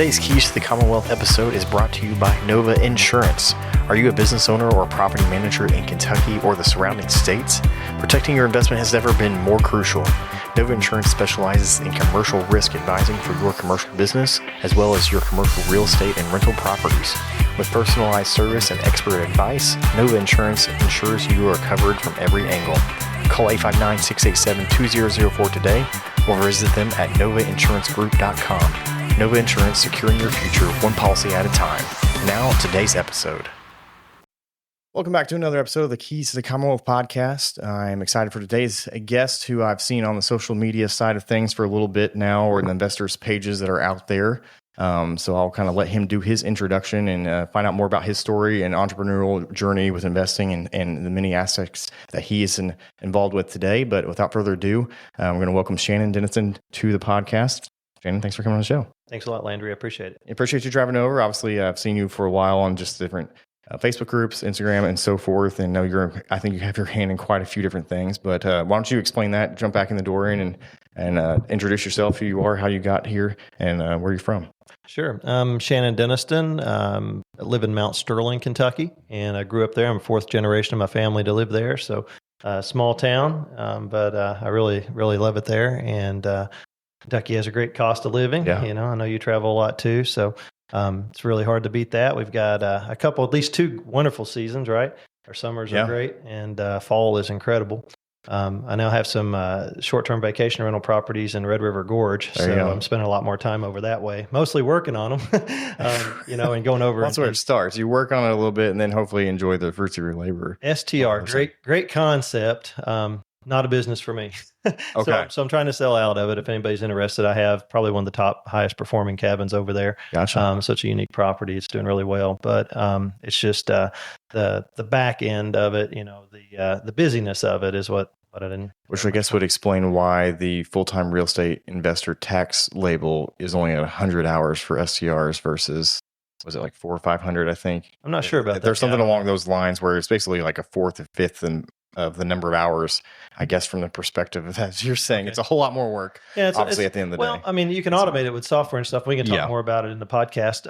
Today's Keys to the Commonwealth episode is brought to you by Nova Insurance. Are you a business owner or property manager in Kentucky or the surrounding states? Protecting your investment has never been more crucial. Nova Insurance specializes in commercial risk advising for your commercial business, as well as your commercial real estate and rental properties. With personalized service and expert advice, Nova Insurance ensures you are covered from every angle. Call 859-687-2004 today or visit them at novainsuranceGroup.com. Nova Insurance, securing your future one policy at a time. Now, today's episode. Welcome back to another episode of the Keys to the Commonwealth podcast. I'm excited for today's guest, who I've seen on the social media side of things for a little bit now, or in the investors' pages that are out there. So I'll kind of let him do his introduction and find out more about his story and entrepreneurial journey with investing and the many aspects that he is involved with today. But without further ado, I'm going to welcome Shannon Denniston to the podcast. Shannon, thanks for coming on the show. Thanks a lot, Landry. I appreciate it. I appreciate you driving over. Obviously, I've seen you for a while on just different Facebook groups, Instagram, and so forth. And know I think you have your hand in quite a few different things. But why don't you explain that? Jump back in the door and introduce yourself, who you are, how you got here, and where you're from. Sure. I'm Shannon Denniston. I live in Mount Sterling, Kentucky, and I grew up there. I'm a fourth generation of my family to live there. So small town, but I really, really love it there. And Kentucky has a great cost of living. Yeah. You know, I know you travel a lot too. So it's really hard to beat that. We've got a couple, at least two wonderful seasons, right? Our summers are great, and fall is incredible. I now have some short-term vacation rental properties in Red River Gorge, so I'm spending a lot more time over that way, mostly working on them, and going over. That's where it starts. You work on it a little bit, and then hopefully enjoy the fruits of your labor. STR, great concept. Not a business for me. Okay. So I'm trying to sell out of it. If anybody's interested, I have probably one of the top highest performing cabins over there. Gotcha. Such a unique property. It's doing really well, but it's just the back end of it. The busyness of it is what I didn't. Which I guess would explain why the full-time real estate investor tax label is only at 100 hours for STRs versus, was it like 400 or 500? I think. I'm not sure about that. There's something along those lines where it's basically like a fourth or fifth of the number of hours, I guess, from the perspective of, as you're saying, It's a whole lot more work. Yeah, obviously at the end of the day. Well, I mean, you can automate it with software and stuff. We can talk more about it in the podcast.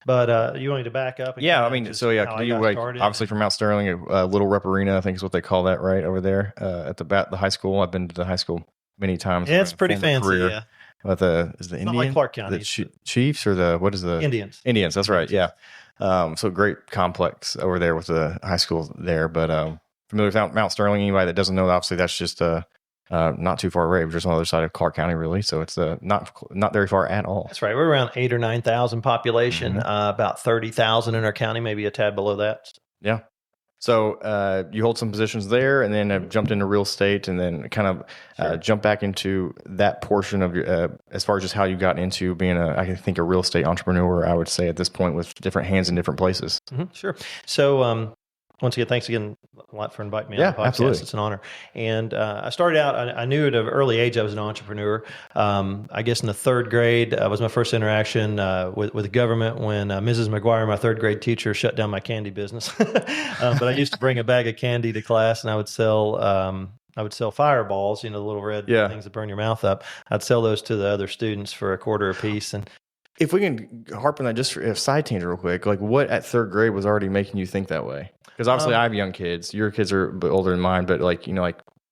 But you want me to back up? Can you obviously from Mount Sterling, Little Rep Arena, I think is what they call that, right over there at the high school. I've been to the high school many times. Yeah, it's pretty fancy. Career. Yeah. With is the Indians, like Clark County, the Chiefs, or the Indians? Indians, that's right. Yeah. So great complex over there with the high school there, but familiar with Mount Sterling? Anybody that doesn't know, obviously that's just not too far away, just on the other side of Clark County, really. So it's not very far at all. That's right. We're around 8,000 or 9,000 population, about 30,000 in our county, maybe a tad below that. Yeah. So you hold some positions there, and then have jumped into real estate, and then kind of jump back into that portion of your, as far as just how you got into being I think a real estate entrepreneur, I would say at this point, with different hands in different places. Mm-hmm. Sure. So once again, thanks again a lot for inviting me on the podcast. Absolutely. It's an honor. And I started out, I knew at an early age I was an entrepreneur. I guess in the third grade was my first interaction with the government when Mrs. McGuire, my third grade teacher, shut down my candy business. But I used to bring a bag of candy to class, and I would sell fireballs, the little red things that burn your mouth up. I'd sell those to the other students for $0.25 a piece. And if we can harp on that just for a side tangent real quick, like what at third grade was already making you think that way? Because obviously I have young kids. Your kids are a bit older than mine, but like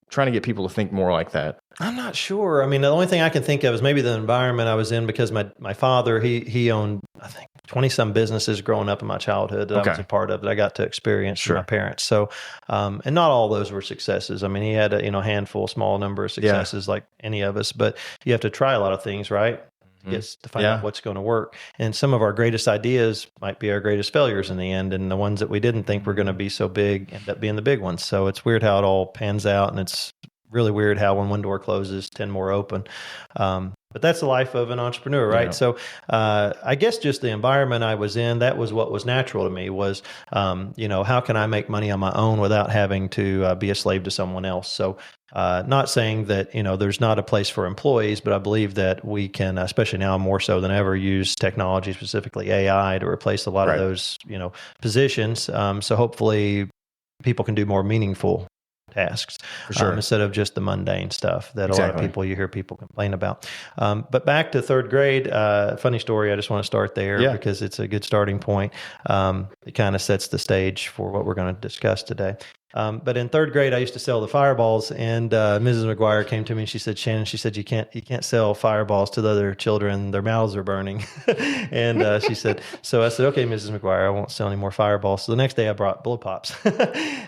trying to get people to think more like that. I'm not sure. I mean, the only thing I can think of is maybe the environment I was in, because my father, he owned, I think, 20-some businesses growing up in my childhood that I was a part of, that I got to experience from my parents. So, and not all those were successes. I mean, he had a handful, small number of successes like any of us, but you have to try a lot of things, right? To find out what's going to work. And some of our greatest ideas might be our greatest failures in the end. And the ones that we didn't think were going to be so big end up being the big ones. So it's weird how it all pans out. And it's really weird how when one door closes, 10 more open. But that's the life of an entrepreneur, right? Yeah. So I guess just the environment I was in, that was what was natural to me was, how can I make money on my own without having to be a slave to someone else? So not saying that, there's not a place for employees, but I believe that we can, especially now more so than ever, use technology, specifically AI, to replace a lot of those, positions. So hopefully people can do more meaningful tasks, For sure. instead of just the mundane stuff that a lot of people, you hear people complain about. But back to third grade, funny story. I just want to start there because it's a good starting point. It kind of sets the stage for what we're going to discuss today. But in third grade, I used to sell the fireballs, and Mrs. McGuire came to me and she said, "Shannon," she said, you can't sell fireballs to the other children. Their mouths are burning." And she said, so I said, "Okay, Mrs. McGuire, I won't sell any more fireballs." So the next day I brought blow pops.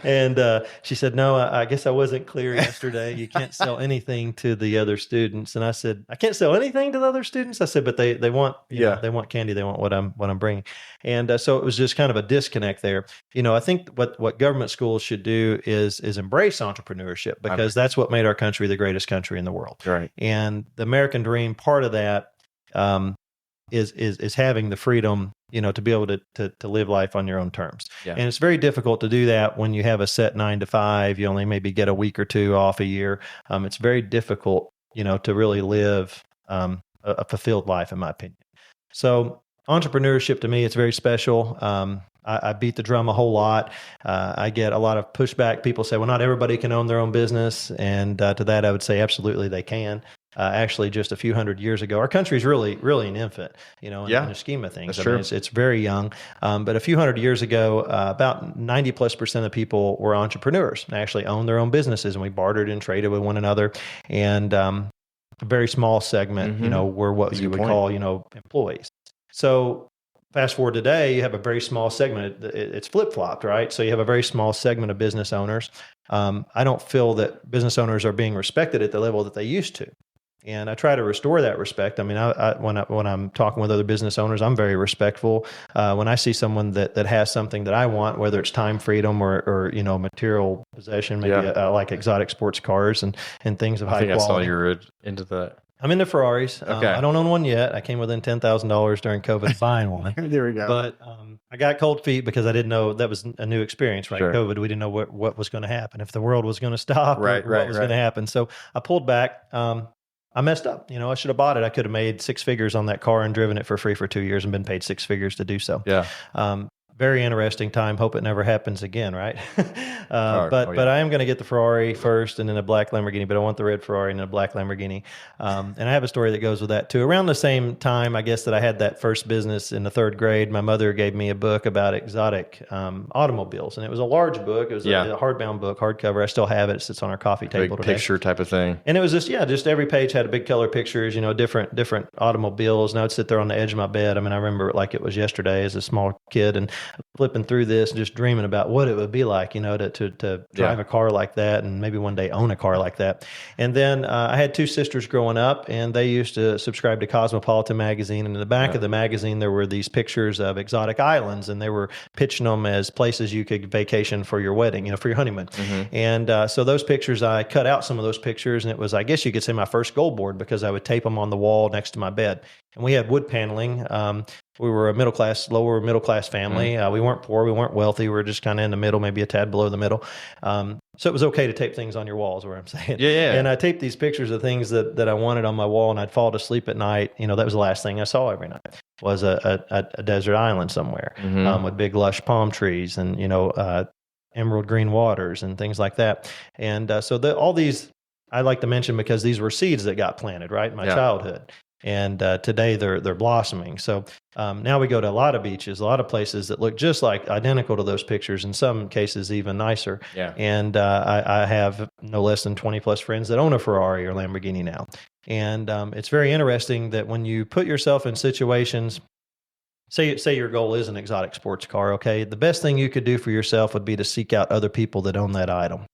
And she said, "No, I guess I wasn't clear yesterday. You can't sell anything to the other students." And I said, "I can't sell anything to the other students?" I said, "But they want, you know, they want candy. They want what I'm bringing." And so it was just kind of a disconnect there. I think what government schools should do is embrace entrepreneurship, because that's what made our country the greatest country in the world. Right. And the American dream, part of that is having the freedom, to be able to live life on your own terms. Yeah. And it's very difficult to do that when you have a set 9 to 5. You only maybe get a week or two off a year. It's very difficult, to really live a fulfilled life, in my opinion. So entrepreneurship to me, it's very special. I beat the drum a whole lot. I get a lot of pushback. People say, well, not everybody can own their own business. And to that, I would say absolutely they can. Actually, just a few hundred years ago, our country is really, really an infant, in the scheme of things. That's true. It's very young. But a few hundred years ago, about 90+% of people were entrepreneurs and actually owned their own businesses, and we bartered and traded with one another. And a very small segment, were what you would call, employees. So fast forward today, you have a very small segment. It's flip-flopped, right? So you have a very small segment of business owners. I don't feel that business owners are being respected at the level that they used to. And I try to restore that respect. I mean, when I'm talking with other business owners, I'm very respectful. When I see someone that has something that I want, whether it's time freedom or material possession, maybe I like exotic sports cars and things of high quality. I saw you were into that. I'm into Ferraris. Okay. I don't own one yet. I came within $10,000 during COVID buying one. There we go. But I got cold feet because I didn't know that was a new experience, right? Sure. COVID, we didn't know what was going to happen, if the world was going to stop, or what was going to happen. So I pulled back. I messed up. I should have bought it. I could have made 6 figures on that car and driven it for free for 2 years and been paid 6 figures to do so. Yeah. Very interesting time. Hope it never happens again, right? But I am going to get the Ferrari first and then a black Lamborghini, but I want the red Ferrari and a black Lamborghini. And I have a story that goes with that too. Around the same time, I guess, that I had that first business in the 3rd grade, my mother gave me a book about exotic automobiles. And it was a large book. It was a hardbound book, hardcover. I still have it. It sits on our coffee table today. Picture type of thing. And it was just every page had a big color pictures, different automobiles. And I would sit there on the edge of my bed. I mean, I remember it like it was yesterday as a small kid, and flipping through this and just dreaming about what it would be like, to drive a car like that and maybe one day own a car like that. And then I had 2 sisters growing up, and they used to subscribe to Cosmopolitan magazine. And in the back of the magazine, there were these pictures of exotic islands, and they were pitching them as places you could vacation for your wedding, for your honeymoon. Mm-hmm. And so those pictures, I cut out some of those pictures, and it was, I guess you could say, my first goal board, because I would tape them on the wall next to my bed. And we had wood paneling. We were a lower middle class family. We weren't poor. We weren't wealthy. We were just kind of in the middle, maybe a tad below the middle. So it was okay to tape things on your walls, what I'm saying. Yeah. And I taped these pictures of things that I wanted on my wall, and I'd fall to sleep at night. That was the last thing I saw every night, was a desert island somewhere, with big lush palm trees and, emerald green waters and things like that. And so all these I like to mention, because these were seeds that got planted, right, in my childhood. And today they're blossoming. So now we go to a lot of beaches, a lot of places that look just like identical to those pictures, in some cases even nicer. Yeah. And I have no less than 20 plus friends that own a Ferrari or Lamborghini now. And it's very interesting that when you put yourself in situations, say your goal is an exotic sports car, okay, the best thing you could do for yourself would be to seek out other people that own that item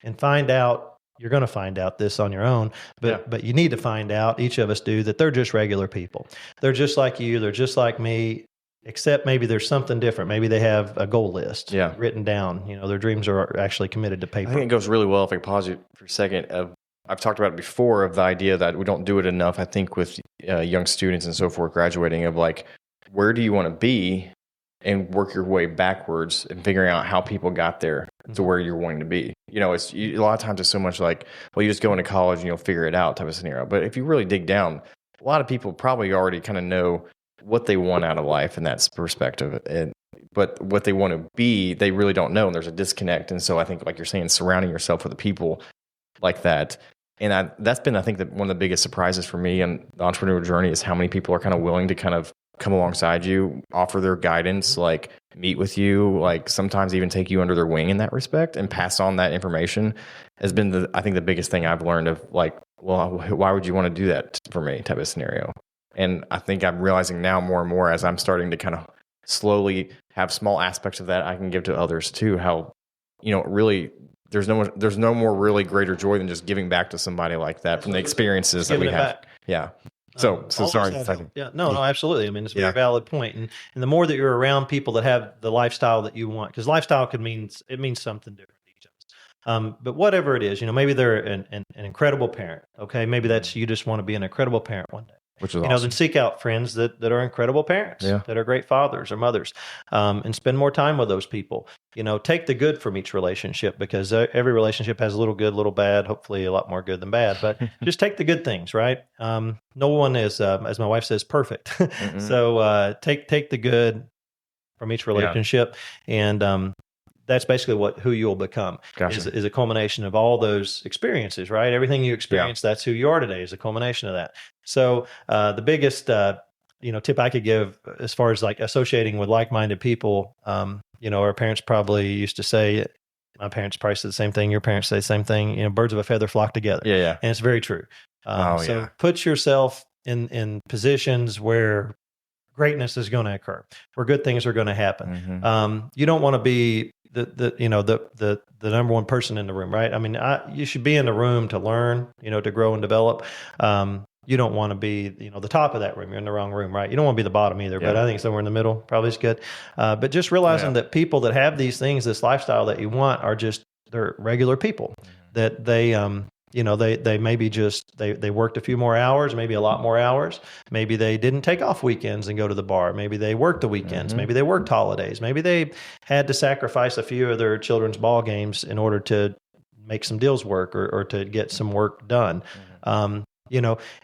and find out. You're going to find out this on your own, but you need to find out, each of us do, that they're just regular people. They're just like you. They're just like me, except maybe there's something different. Maybe they have a goal list written down. Their dreams are actually committed to paper. I think it goes really well, if I can pause you for a second. I've talked about it before, of the idea that we don't do it enough, I think, with young students and so forth graduating, of like, where do you want to be? And work your way backwards and figuring out how people got there to where you're wanting to be. It's a lot of times it's so much like, well, you just go into college and you'll figure it out type of scenario. But if you really dig down, a lot of people probably already kind of know what they want out of life in that perspective. And but what they want to be, they really don't know. And there's a disconnect. And so I think, like you're saying, surrounding yourself with the people like that. And that's been, I think, one of the biggest surprises for me in the entrepreneurial journey is how many people are kind of willing to kind of come alongside you, offer their guidance, like meet with you, like sometimes even take you under their wing in that respect and pass on that information has been, I think, the biggest thing I've learned of like, well, why would you want to do that for me type of scenario? And I think I'm realizing now more and more as I'm starting to kind of slowly have small aspects of that I can give to others too, how, really there's no more really greater joy than just giving back to somebody like that from the experiences that we have. Back. Yeah. So sorry. No, absolutely. I mean, it's a very valid point. And the more that you're around people that have the lifestyle that you want, because lifestyle means something different to each of us. But whatever it is, maybe they're an incredible parent. Okay. Maybe that's, you just want to be an incredible parent one day. Which is awesome. Then seek out friends that are incredible parents, that are great fathers or mothers, and spend more time with those people. Take the good from each relationship, because every relationship has a little good, a little bad, hopefully a lot more good than bad, but just take the good things, right? No one is, as my wife says, perfect. So take the good from each relationship, and that's basically who you'll become. Gotcha. Is a culmination of all those experiences, right? Everything you experience, that's who you are today, is a culmination of that. So the biggest tip I could give as far as like associating with like-minded people, our parents probably used to say, my parents probably said the same thing, your parents say the same thing, birds of a feather flock together. Yeah. And it's very true. Put yourself in positions where greatness is going to occur, where good things are going to happen. You don't want to be the number one person in the room, right? I mean, you should be in the room to learn, to grow and develop. You don't want to be, the top of that room. You're in the wrong room, right? You don't want to be the bottom either, but I think somewhere in the middle probably is good. But just realizing that people that have these things, this lifestyle that you want, they're regular people, that they maybe they worked a few more hours, maybe a lot more hours. Maybe they didn't take off weekends and go to the bar. Maybe they worked the weekends. Maybe they worked holidays. Maybe they had to sacrifice a few of their children's ball games in order to make some deals work or to get some work done.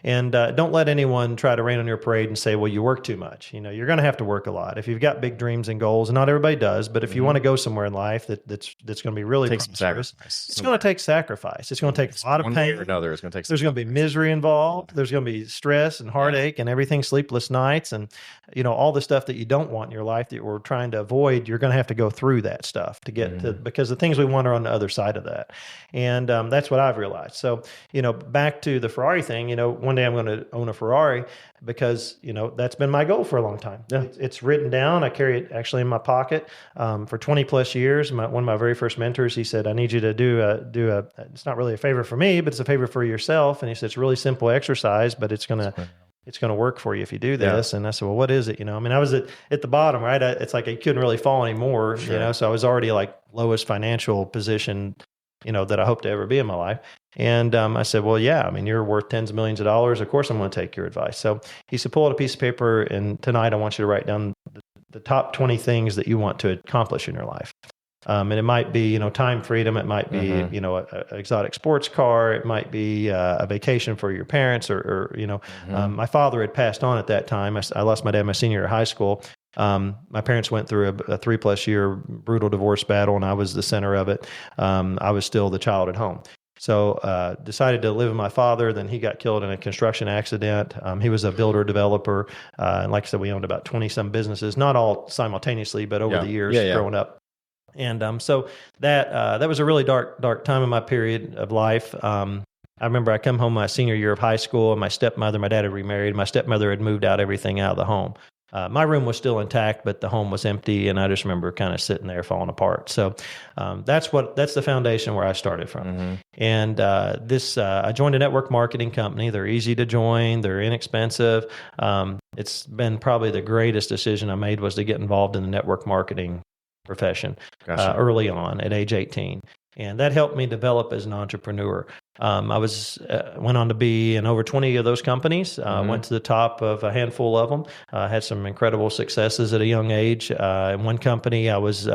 And don't let anyone try to rain on your parade and say, well, you work too much. You're going to have to work a lot. If you've got big dreams and goals, and not everybody does, but if you want to go somewhere in life that's going to be really prosperous, it's going to take sacrifice. It's going to take a lot of pain. Or another, it's going to take There's going to be misery involved. There's going to be stress and heartache and everything, sleepless nights, and all the stuff that you don't want in your life that we're trying to avoid. You're going to have to go through that stuff to get to, because the things we want are on the other side of that. And that's what I've realized. So, back to the Ferrari thing, one day I'm going to own a Ferrari because, that's been my goal for a long time. Yeah. It's written down. I carry it actually in my pocket for 20 plus years. One of my very first mentors, he said, I need you to do a, it's not really a favor for me, but it's a favor for yourself. And he said, it's a really simple exercise, but it's going to work for you if you do this. Yeah. And I said, well, what is it? I was at the bottom, right? It's like I couldn't really fall anymore, so I was already like lowest financial position, that I hope to ever be in my life. And I said, well, you're worth tens of millions of dollars. Of course, I'm going to take your advice. So he said, pull out a piece of paper, and tonight I want you to write down the top 20 things that you want to accomplish in your life. And it might be, time freedom. It might be, an exotic sports car. It might be a vacation for your parents or my father had passed on at that time. I lost my dad my senior year of high school. My parents went through a 3+ year brutal divorce battle, and I was the center of it. I was still the child at home. So decided to live with my father. Then he got killed in a construction accident. He was a builder developer. And like I said, we owned about 20 some businesses, not all simultaneously, but over the years growing up. And so that was a really dark time in my period of life. I remember I come home my senior year of high school, and my dad had remarried. My stepmother had moved everything out of the home. My room was still intact, but the home was empty, and I just remember kind of sitting there falling apart. So that's the foundation where I started from. And I joined a network marketing company. They're easy to join. They're inexpensive. It's been probably the greatest decision I made was to get involved in the network marketing profession early on at age 18. And that helped me develop as an entrepreneur. I went on to be in over 20 of those companies, went to the top of a handful of them, had some incredible successes at a young age. In one company, I was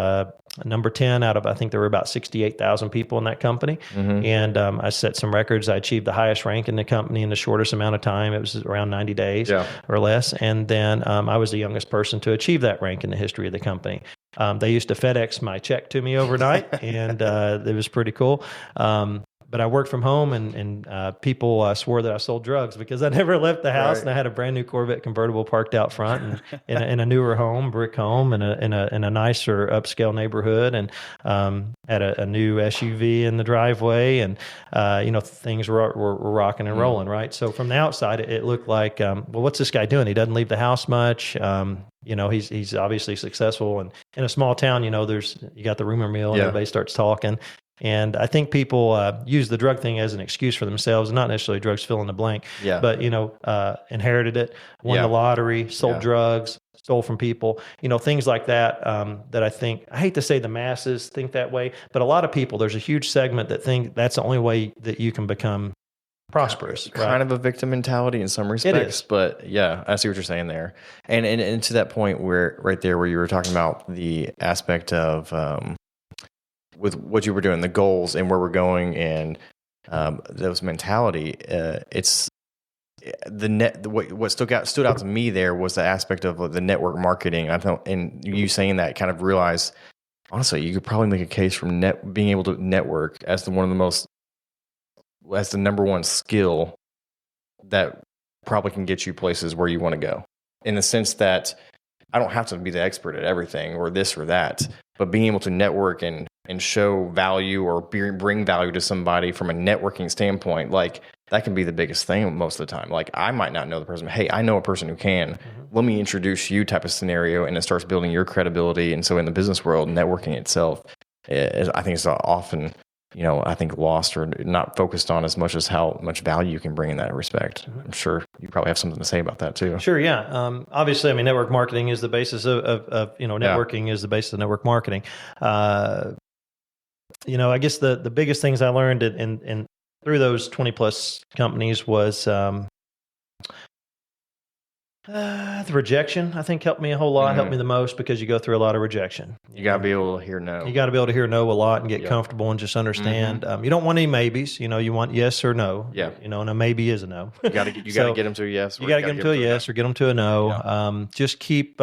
number 10 out of, I think there were about 68,000 people in that company. And I set some records. I achieved the highest rank in the company in the shortest amount of time. It was around 90 days or less. And then I was the youngest person to achieve that rank in the history of the company. They used to FedEx my check to me overnight, and it was pretty cool. But I worked from home, and people swore that I sold drugs because I never left the house, and I had a brand new Corvette convertible parked out front, and in a newer home, brick home, in a nicer upscale neighborhood, and had a new SUV in the driveway, and things were rocking and rolling, right? So from the outside, it looked like, well, what's this guy doing? He doesn't leave the house much. He's obviously successful, and in a small town, you got the rumor mill, and everybody starts talking. And I think people use the drug thing as an excuse for themselves, not necessarily drugs fill in the blank, but, inherited it, won the lottery, sold drugs, stole from people, things like that, that I hate to say the masses think that way, but a lot of people, there's a huge segment that think that's the only way that you can become prosperous. Kind of a victim mentality in some respects, but yeah, I see what you're saying there. And to that point where you were talking about the aspect of, with what you were doing, the goals and where we're going, and those mentality. It's what stood out to me there was the aspect of the network marketing. I thought, and you saying that, kind of realized, honestly, you could probably make a case from being able to network as the number one skill that probably can get you places where you want to go. In the sense that I don't have to be the expert at everything or this or that, but being able to network and show value or bring value to somebody from a networking standpoint, like that can be the biggest thing most of the time. Like I might not know the person, but hey, I know a person who can. Let me introduce you type of scenario, and it starts building your credibility. And so in the business world, networking itself, I think it's often, lost or not focused on as much as how much value you can bring in that respect. I'm sure you probably have something to say about that too. Sure, yeah. Obviously, network marketing is the basis of networking is the basis of network marketing. I guess the biggest things I learned in through those 20 plus companies was the rejection. I think helped me a whole lot. Helped me the most because you go through a lot of rejection. You got to be able to hear no. You got to be able to hear no a lot and get comfortable and just understand. You don't want any maybes. You want yes or no. Yeah. And a maybe is a no. You got to get them to a yes. You got to get them to a yes or get them to a no. Yeah. Just keep.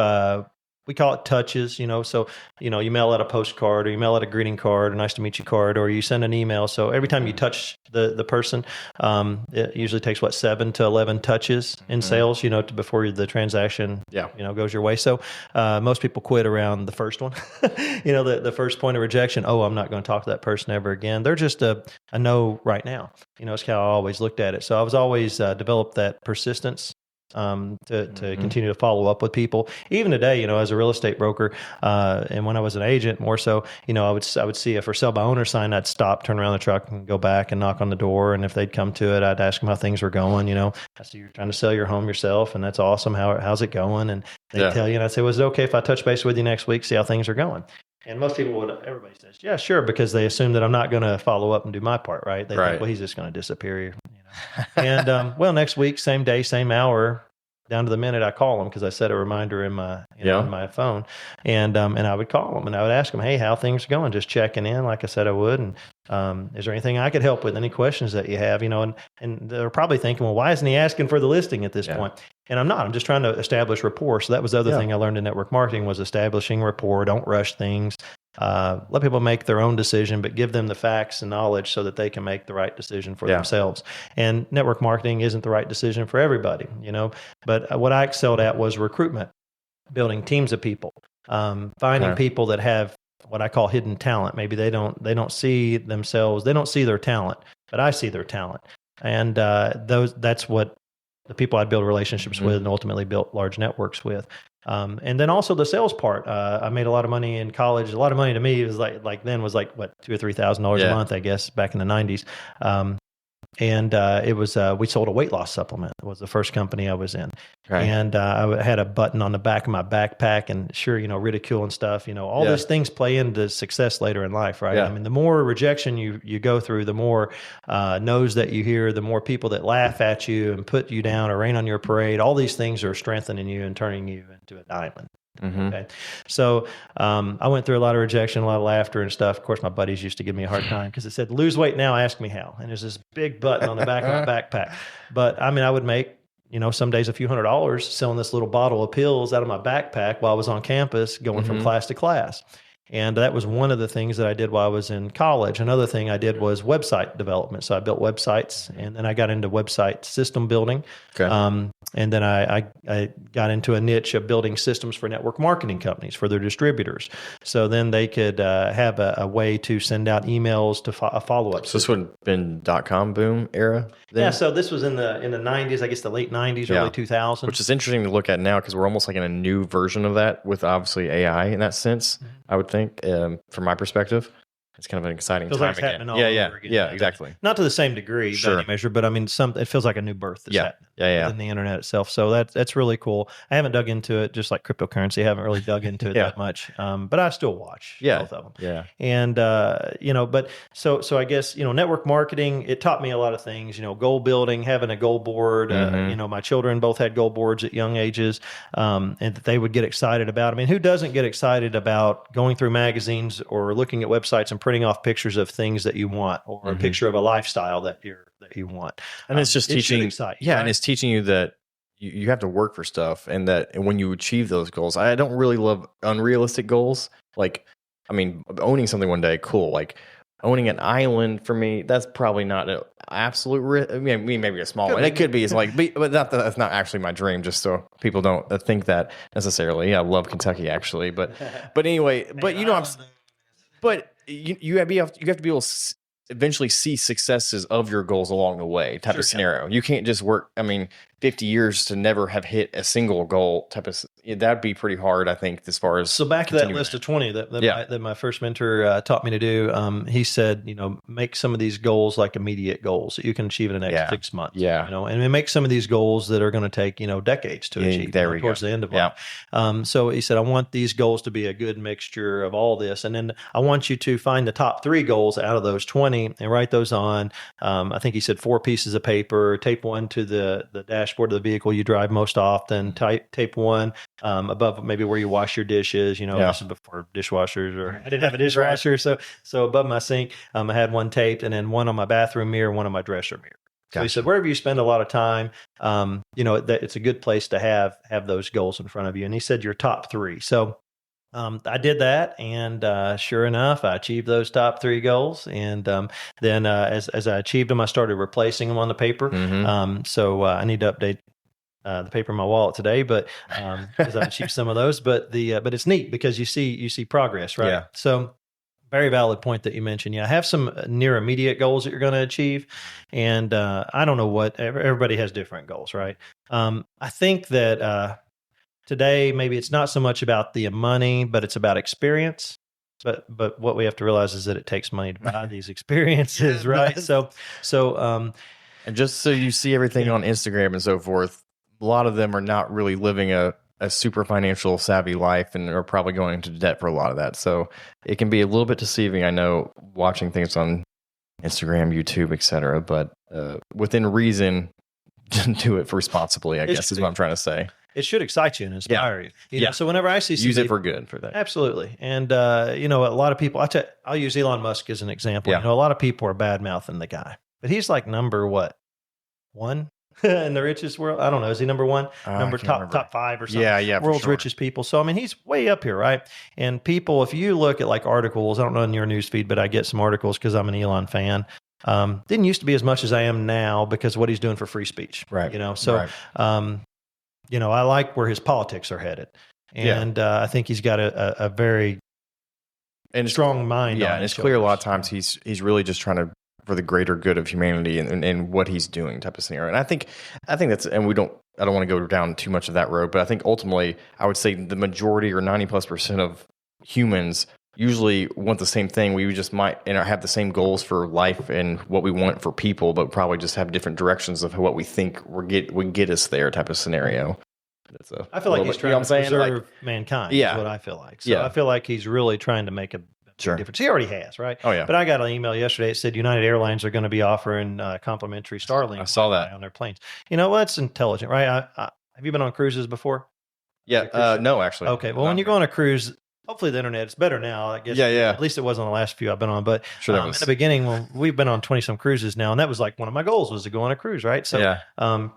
We call it touches, so, you mail out a postcard or you mail out a greeting card, a nice to meet you card, or you send an email. So every time you touch the person, it usually takes 7 to 11 touches in sales, before the transaction, goes your way. So most people quit around the first one, the first point of rejection. Oh, I'm not going to talk to that person ever again. They're just a no right now. It's how I always looked at it. So I was always developed that persistence. To continue to follow up with people. Even today, as a real estate broker, and when I was an agent more so, I would see a for sale by owner sign, I'd stop, turn around the truck and go back and knock on the door. And if they'd come to it, I'd ask them how things were going. I see you're trying to sell your home yourself, and that's awesome. How's it going? And they'd tell you, and I'd say, was it okay if I touch base with you next week, see how things are going? And most people everybody says, yeah, sure, because they assume that I'm not going to follow up and do my part, right? They think, well, he's just going to disappear. And next week, same day, same hour, down to the minute, I call them because I set a reminder in my in my phone, and I would call them and I would ask them, hey, how things are going? Just checking in, like I said I would, and is there anything I could help with? Any questions that you have? And they're probably thinking, well, why isn't he asking for the listing at this point? And I'm not. I'm just trying to establish rapport. So that was the other thing I learned in network marketing was establishing rapport. Don't rush things. Let people make their own decision, but give them the facts and knowledge so that they can make the right decision for themselves. And network marketing isn't the right decision for everybody, But what I excelled at was recruitment, building teams of people, finding people that have what I call hidden talent. Maybe they don't see themselves, they don't see their talent, but I see their talent. And that's what the people I'd build relationships with and ultimately built large networks with. And then also the sales part. I made a lot of money in college. A lot of money to me was like then was what, $2,000 or $3,000 a month, I guess, back in the 90s. And it was we sold a weight loss supplement. It was the first company I was in. Right. And I had a button on the back of my backpack, and sure, ridicule and stuff. All these things play into success later in life, right? Yeah. The more rejection you go through, the more no's that you hear, the more people that laugh at you and put you down or rain on your parade. All these things are strengthening you and turning you into a diamond. Okay. So I went through a lot of rejection, a lot of laughter and stuff. Of course, my buddies used to give me a hard time because it said, lose weight now, ask me how. And there's this big button on the back of my backpack. But I would make some days a few $100s selling this little bottle of pills out of my backpack while I was on campus going from class to class. And that was one of the things that I did while I was in college. Another thing I did was website development. So I built websites, and then I got into website system building. Okay. And then I got into a niche of building systems for network marketing companies, for their distributors. So then they could have a way to send out emails to a follow-up. So this would have been .com boom era then? Yeah, so this was in the 90s, I guess the late 90s, early 2000s. Which is interesting to look at now because we're almost like in a new version of that with obviously AI in that sense, I would think, from my perspective. It's kind of an exciting time again. Yeah, exactly. Not to the same degree by any measure, but I mean, it feels like a new birth that's happening in the internet itself. So that's really cool. I haven't dug into it, just like cryptocurrency. I haven't really dug into it that much, but I still watch both of them. Yeah. And, but so I guess, network marketing, it taught me a lot of things, goal building, having a goal board. My children both had goal boards at young ages, and that they would get excited about. I mean, who doesn't get excited about going through magazines or looking at websites and printing off pictures of things that you want, or a picture of a lifestyle that you want? And it's just teaching, right? And it's teaching you that you have to work for stuff, and that when you achieve those goals, I don't really love unrealistic goals. Like, I mean, owning something one day, cool. Like owning an island for me, that's probably not an absolute. I mean, maybe a small one. It could be. It's like, but that's not actually my dream. Just so people don't think that necessarily. I love Kentucky actually, but anyway, but but you have to be able to eventually see successes of your goals along the way type of scenario. You can't just work, 50 years to never have hit a single goal type of, that'd be pretty hard, I think, as far as. So back to that list of 20 that my first mentor taught me to do. He said, make some of these goals like immediate goals that you can achieve in the next 6 months. Yeah. And make some of these goals that are going to take, decades to achieve towards the end of life. So he said, I want these goals to be a good mixture of all this. And then I want you to find the top 3 goals out of those 20 and write those on. I think he said 4 pieces of paper, tape one to the dashboard of the vehicle you drive most often, tape one above maybe where you wash your dishes. This is before dishwashers, or I didn't have a dishwasher. So above my sink, I had one taped, and then one on my bathroom mirror, one on my dresser mirror. So he said, wherever you spend a lot of time, that it's a good place to have those goals in front of you. And he said your top 3. So I did that, and sure enough, I achieved those top 3 goals. And then as I achieved them, I started replacing them on the paper. So I need to update the paper in my wallet today, but because I achieved some of those. But but it's neat because you see progress, right? Yeah. So very valid point that you mentioned. Yeah, have some near immediate goals that you're going to achieve, and I don't know what everybody has different goals, right? I think that. Today, maybe it's not so much about the money, but it's about experience. But what we have to realize is that it takes money to buy these experiences, right? So, and just so you see everything on Instagram and so forth, a lot of them are not really living a super financial savvy life, and are probably going into debt for a lot of that. So it can be a little bit deceiving, I know, watching things on Instagram, YouTube, etc. But within reason, do it responsibly, I guess is what I'm trying to say. It should excite you and inspire you. So whenever I see use it for good for that. Absolutely. And, a lot of people, I'll use Elon Musk as an example. A lot of people are bad mouthing the guy, but he's like number 1 in the richest world. I don't know. Is he number 1? Top 5 or something? Yeah. World's richest people. So, he's way up here, right? And people, if you look at like articles, I don't know in your newsfeed, but I get some articles because I'm an Elon fan. Didn't used to be as much as I am now because of what he's doing for free speech. Right. I like where his politics are headed. And I think he's got a very strong mind. Yeah, and it's clear a lot of times he's really just trying to, for the greater good of humanity and what he's doing type of scenario. And I think that's, and I don't want to go down too much of that road, but I think ultimately I would say the majority or 90+% of humans usually want the same thing. We just might have the same goals for life and what we want for people, but probably just have different directions of what we think would get us there type of scenario. I feel like he's trying to preserve mankind. Is what I feel like. So I feel like he's really trying to make a difference. He already has, right? Oh yeah. But I got an email yesterday. It said United Airlines are going to be offering complimentary Starlink. I saw that on their planes. That's intelligent, right? Have you been on cruises before? Yeah. No, actually. Okay. Well, when you go on a cruise, Hopefully the internet is better now, I guess. Yeah. At least it was on the last few I've been on. But sure in the beginning, when we've been on 20 some cruises now, and that was like one of my goals was to go on a cruise, right? So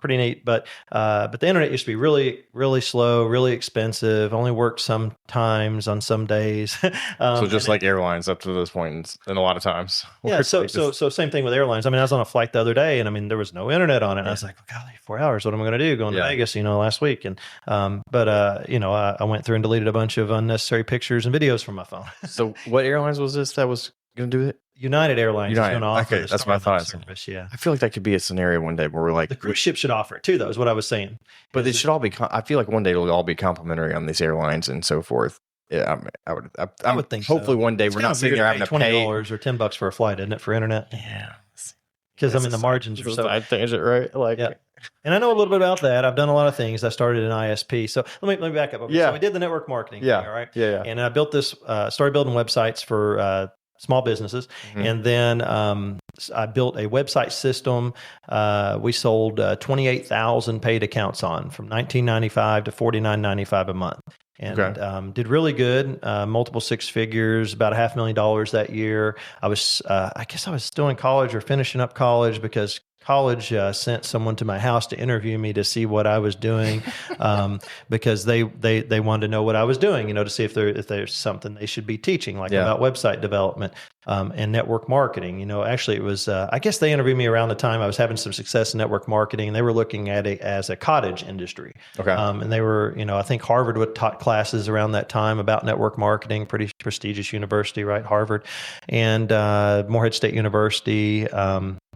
pretty neat. But the internet used to be really, really slow, really expensive, only worked sometimes on some days. So just like airlines up to this point and a lot of times. Yeah. So same thing with airlines. I mean, I was on a flight the other day and I mean, there was no internet on it. And I was like, well, golly, 4 hours. What am I going to do? Going to Vegas, last week. And, I went through and deleted a bunch of unnecessary pictures and videos from my phone. So what airlines was this that was going to do it? United Airlines is going to offer this. That's my thought. Service, yeah. I feel like that could be a scenario one day where we're like... The cruise ship should offer it too, though, is what I was saying. But it should all be... I feel like one day it'll all be complimentary on these airlines and so forth. Yeah, I would think hopefully one day we're not sitting there having to pay $20 or $10 for a flight, isn't it, for internet? Yeah. Because, the margins are so... tangent, right? Like... Yeah. And I know a little bit about that. I've done a lot of things. I started in ISP. So let me back up. Okay. Yeah. So we did the network marketing thing, all right? Yeah. And I built this, started building websites for small businesses. Mm-hmm. And then I built a website system. We sold 28,000 paid accounts on from $19.95 to $49.95 a month. And did really good, multiple six figures, about $500,000 that year. I was, I guess I was still in college or finishing up college because college sent someone to my house to interview me to see what I was doing because they wanted to know what I was doing, to see if there's something they should be teaching, like about website development and network marketing. Actually it was, I guess they interviewed me around the time I was having some success in network marketing, and they were looking at it as a cottage industry. Okay. And they were, I think Harvard would taught classes around that time about network marketing, pretty prestigious university, right? Harvard. And Morehead State University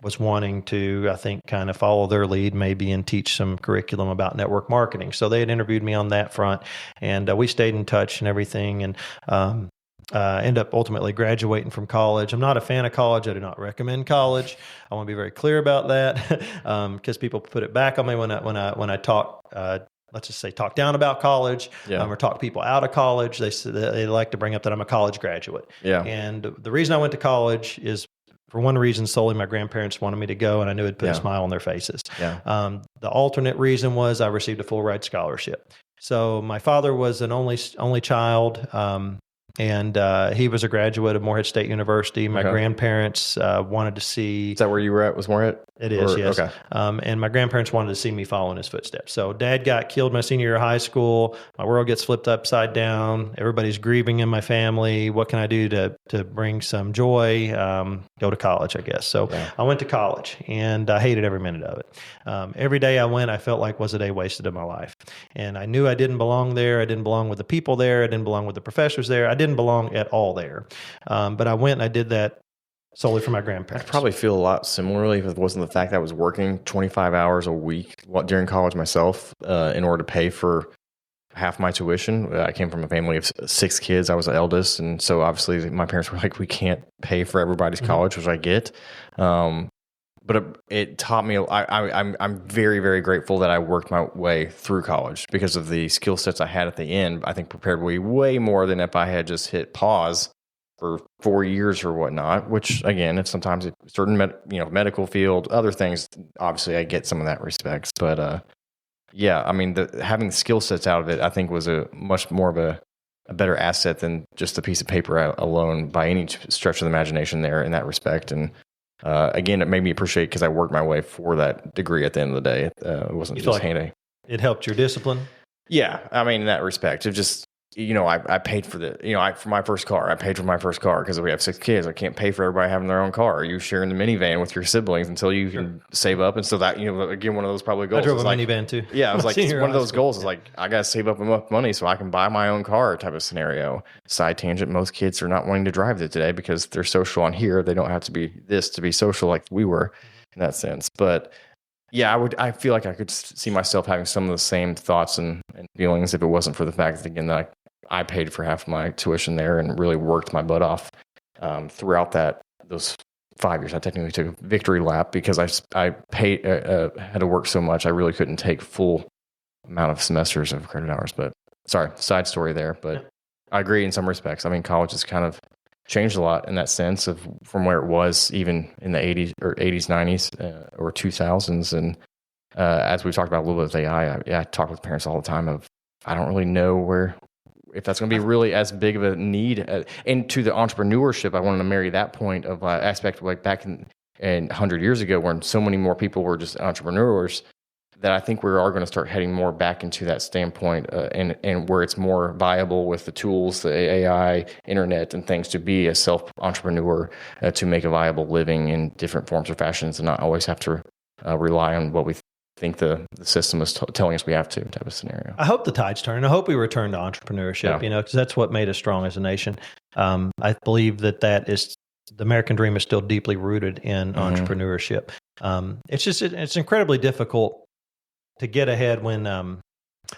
was wanting to, I think, kind of follow their lead maybe and teach some curriculum about network marketing. So they had interviewed me on that front, and we stayed in touch and everything, and end up ultimately graduating from college. I'm not a fan of college. I do not recommend college. I want to be very clear about that because people put it back on me when I talk. Let's just say talk down about college or talk people out of college. They like to bring up that I'm a college graduate. Yeah. And the reason I went to college is, for one reason solely, my grandparents wanted me to go, and I knew it'd put a smile on their faces. Yeah. The alternate reason was I received a full ride scholarship. So my father was an only child, and he was a graduate of Morehead State University. My grandparents wanted to see... Is that where you were at, was Morehead? It is, yes. Okay. And my grandparents wanted to see me follow in his footsteps. So Dad got killed my senior year of high school. My world gets flipped upside down. Everybody's grieving in my family. What can I do to bring some joy? Go to college, I guess. So I went to college, and I hated every minute of it. Every day I went, I felt like was a day wasted of my life. And I knew I didn't belong there. I didn't belong with the people there. I didn't belong with the professors there. I didn't belong at all there. But I went and I did that solely for my grandparents. I'd probably feel a lot similarly if it wasn't the fact that I was working 25 hours a week during college myself in order to pay for half my tuition. I came from a family of 6 kids. I was the eldest. And so obviously my parents were like, we can't pay for everybody's college, which I get. But it taught me, I'm very, very grateful that I worked my way through college because of the skill sets I had at the end. I think prepared way more than if I had just hit pause for 4 years or whatnot, which again, if sometimes certain medical field, other things, obviously I get some of that respect. But I mean, having the skill sets out of it, I think was a much more of a better asset than just a piece of paper alone by any stretch of the imagination there in that respect. And again, it made me appreciate because I worked my way for that degree at the end of the day. It wasn't just handy. It helped your discipline? Yeah. I mean, in that respect, it just, I paid for for my first car. I paid for my first car because we have 6 kids. I can't pay for everybody having their own car. You sharing the minivan with your siblings until you can save up. And so that, again, one of those probably goals. I drove a minivan too. Yeah. It was like, one of those goals is like, I got to save up enough money so I can buy my own car type of scenario. Side tangent. Most kids are not wanting to drive it today because they're social on here. They don't have to be this to be social like we were in that sense. But yeah, I feel like I could see myself having some of the same thoughts and feelings if it wasn't for the fact that, again, that I paid for half my tuition there and really worked my butt off throughout those 5 years. I technically took a victory lap because I paid had to work so much. I really couldn't take full amount of semesters of credit hours. But sorry, side story there. But I agree in some respects. I mean, college has kind of changed a lot in that sense of from where it was even in the 80s or 80s, 90s or 2000s. And as we talked about a little bit with AI, I talk with parents all the time of I don't really know if that's going to be really as big of a need. And to the entrepreneurship, I wanted to marry that point of aspect, like back in 100 years ago, when so many more people were just entrepreneurs, that I think we are going to start heading more back into that standpoint, and where it's more viable with the tools, the AI, internet, and things, to be a self-entrepreneur, to make a viable living in different forms or fashions, and not always have to rely on what we think the system is telling us we have to, type of scenario. I hope the tide's turning. I hope we return to entrepreneurship, because that's what made us strong as a nation. I believe that is the American dream is still deeply rooted in entrepreneurship. It's incredibly difficult to get ahead when,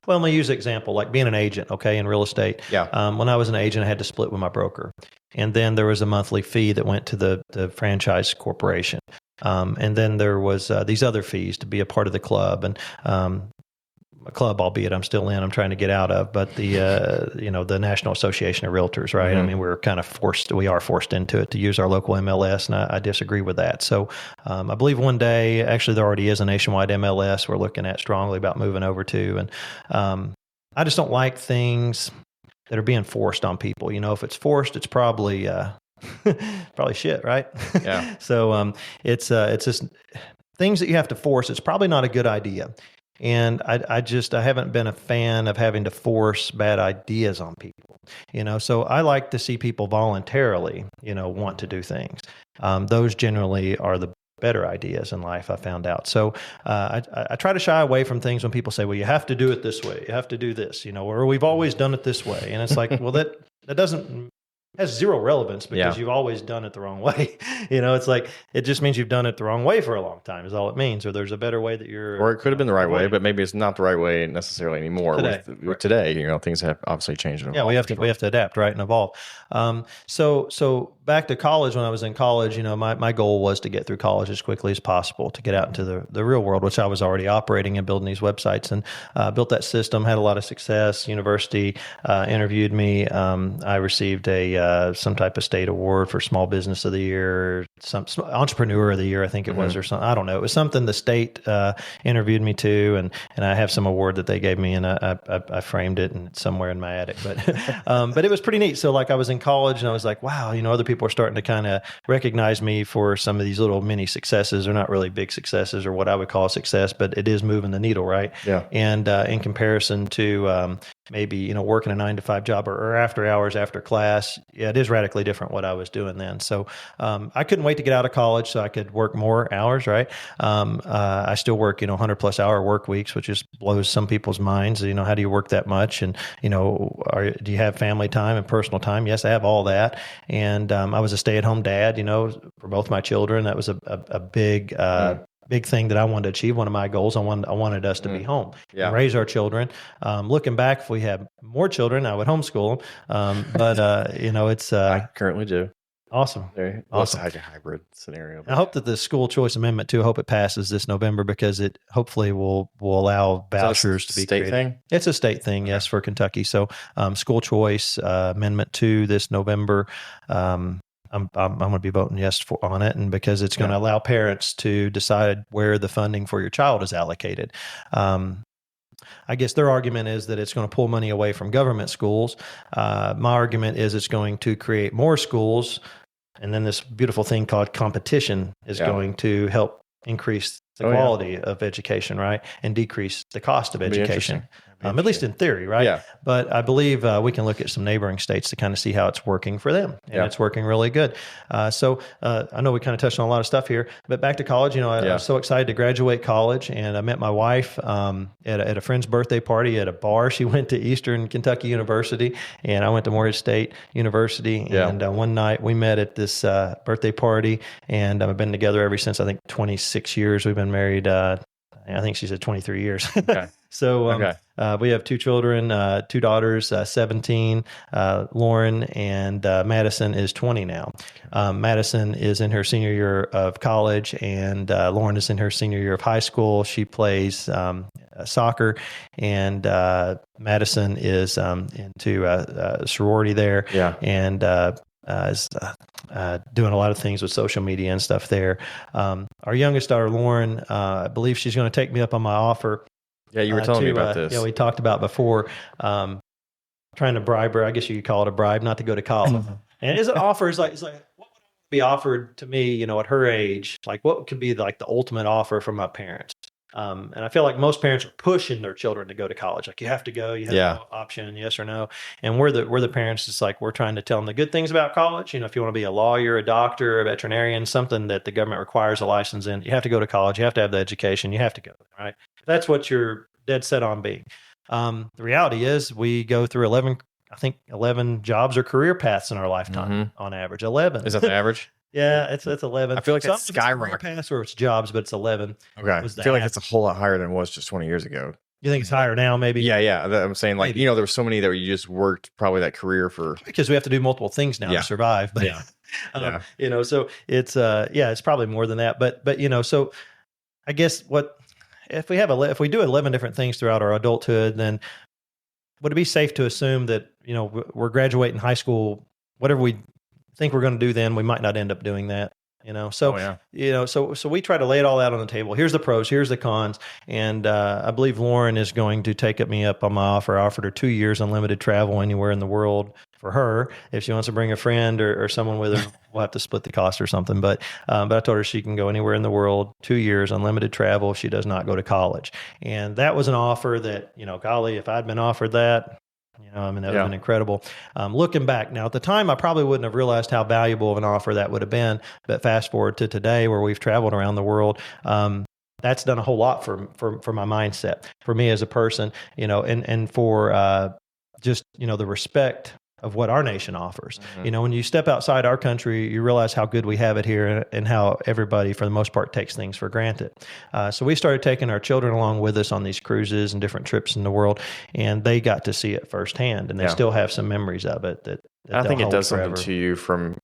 let me use an example, like being an agent, in real estate. Yeah. When I was an agent, I had to split with my broker. And then there was a monthly fee that went to the franchise corporation. And then there was these other fees to be a part of the club. And a club, albeit I'm still in, I'm trying to get out of, but the the National Association of Realtors, right? I mean, we are forced into it to use our local MLS, and I disagree with that. So I believe one day, actually there already is a nationwide MLS we're looking at strongly about moving over to. And I just don't like things that are being forced on people. If it's forced, it's probably probably shit, right? Yeah. So it's just things that you have to force. It's probably not a good idea. And I haven't been a fan of having to force bad ideas on people, so I like to see people voluntarily, want to do things. Those generally are the better ideas in life, I found out. So I try to shy away from things when people say, well, you have to do it this way. You have to do this, or we've always done it this way. And it's like, well, that has zero relevance because you've always done it the wrong way. It's like, it just means you've done it the wrong way for a long time is all it means. Or there's a better way that or it could have been the right way, but maybe it's not the right way necessarily anymore. Today, things have obviously changed. Yeah, we have to adapt, right, and evolve. So back to college, when I was in college, my goal was to get through college as quickly as possible, to get out into the real world, which I was already operating and building these websites, and built that system, had a lot of success. University interviewed me. I received some type of state award for Small Business of the Year, some Entrepreneur of the Year, I think it was, or something. I don't know. It was something the state interviewed me to, and I have some award that they gave me, and I framed it, and it's somewhere in my attic. But it was pretty neat. So like I was in college, and I was like, wow, other people are starting to kind of recognize me for some of these little mini successes. They're not really big successes or what I would call a success, but it is moving the needle, right? Yeah. And in comparison to maybe working a 9-to-5 job or after hours after class, it is radically different what I was doing then. So I couldn't wait to get out of college so I could work more hours, right? I still work 100+ hour work weeks, which just blows some people's minds. How do you work that much? And do you have family time and personal time? Yes, I have all that. And I was a stay-at-home dad, for both my children. That was a big thing that I wanted to achieve. One of my goals, I wanted us to be home and raise our children. Looking back, if we had more children, I would homeschool them. But it's I currently do. Awesome. Awesome. Like a hybrid scenario. I hope that the school choice amendment too, I hope it passes this November, because it hopefully will allow vouchers to be created. Thing? It's a state thing, yes, for Kentucky. So school choice amendment 2 this November. I'm going to be voting yes on it, and because it's going to allow parents to decide where the funding for your child is allocated. I guess their argument is that it's going to pull money away from government schools. My argument is it's going to create more schools, and then this beautiful thing called competition is going to help increase the quality of education, right, and decrease the cost of education. At least in theory, right? Yeah. But I believe we can look at some neighboring states to kind of see how it's working for them, and it's working really good. So I know we kind of touched on a lot of stuff here, but back to college, I was so excited to graduate college, and I met my wife at a friend's birthday party at a bar. She went to Eastern Kentucky University, and I went to Morehead State University. And one night we met at this birthday party, and I've been together ever since. I think 26 years. We've been married. I think she said 23 years. Okay. So we have 2 children, 2 daughters, 17, Lauren, and Madison is 20 now. Madison is in her senior year of college, and Lauren is in her senior year of high school. She plays soccer, and Madison is into sorority there. Yeah. And is doing a lot of things with social media and stuff there. Our youngest daughter, Lauren, I believe she's going to take me up on my offer. Yeah, you were telling me about this. Yeah, we talked about before. trying to bribe her. I guess you could call it a bribe not to go to college. And it's an offer. It's like what would be offered to me, at her age? Like what could be like the ultimate offer from my parents? And I feel like most parents are pushing their children to go to college. Like you have to go, you have no option, yes or no. And we're the parents. It's like we're trying to tell them the good things about college. If you want to be a lawyer, a doctor, a veterinarian, something that the government requires a license in, you have to go to college. You have to have the education. You have to go. Right? That's what you're dead set on being. The reality is, we go through 11 jobs or career paths in our lifetime on average. 11. Is that the average? Yeah, it's 11. I feel like it's skyrocketing. Paths or it's jobs, but it's 11. Okay, I feel like it's a whole lot higher than it was just 20 years ago. You think it's higher now, maybe? Yeah. I'm saying, like, there were so many that you just worked probably that career for. Because we have to do multiple things now to survive. But, so it's, it's probably more than that. But so I guess if we do 11 different things throughout our adulthood, then would it be safe to assume that, we're graduating high school, whatever we think we're going to do then, we might not end up doing that. So we try to lay it all out on the table. Here's the pros, here's the cons. And I believe Lauren is going to take me up on my offer. I offered her 2 years unlimited travel anywhere in the world for her. If she wants to bring a friend or someone with her, we'll have to split the cost or something. But I told her she can go anywhere in the world, 2 years, unlimited travel. She does not go to college. And that was an offer that, golly, if I'd been offered that, that would have been incredible. Looking back now, at the time, I probably wouldn't have realized how valuable of an offer that would have been. But fast forward to today, where we've traveled around the world, that's done a whole lot for my mindset, for me as a person, and for just the respect of what our nation offers. When you step outside our country, you realize how good we have it here and how everybody, for the most part, takes things for granted. So we started taking our children along with us on these cruises and different trips in the world, and they got to see it firsthand, and they still have some memories of it. That I think it does something to you from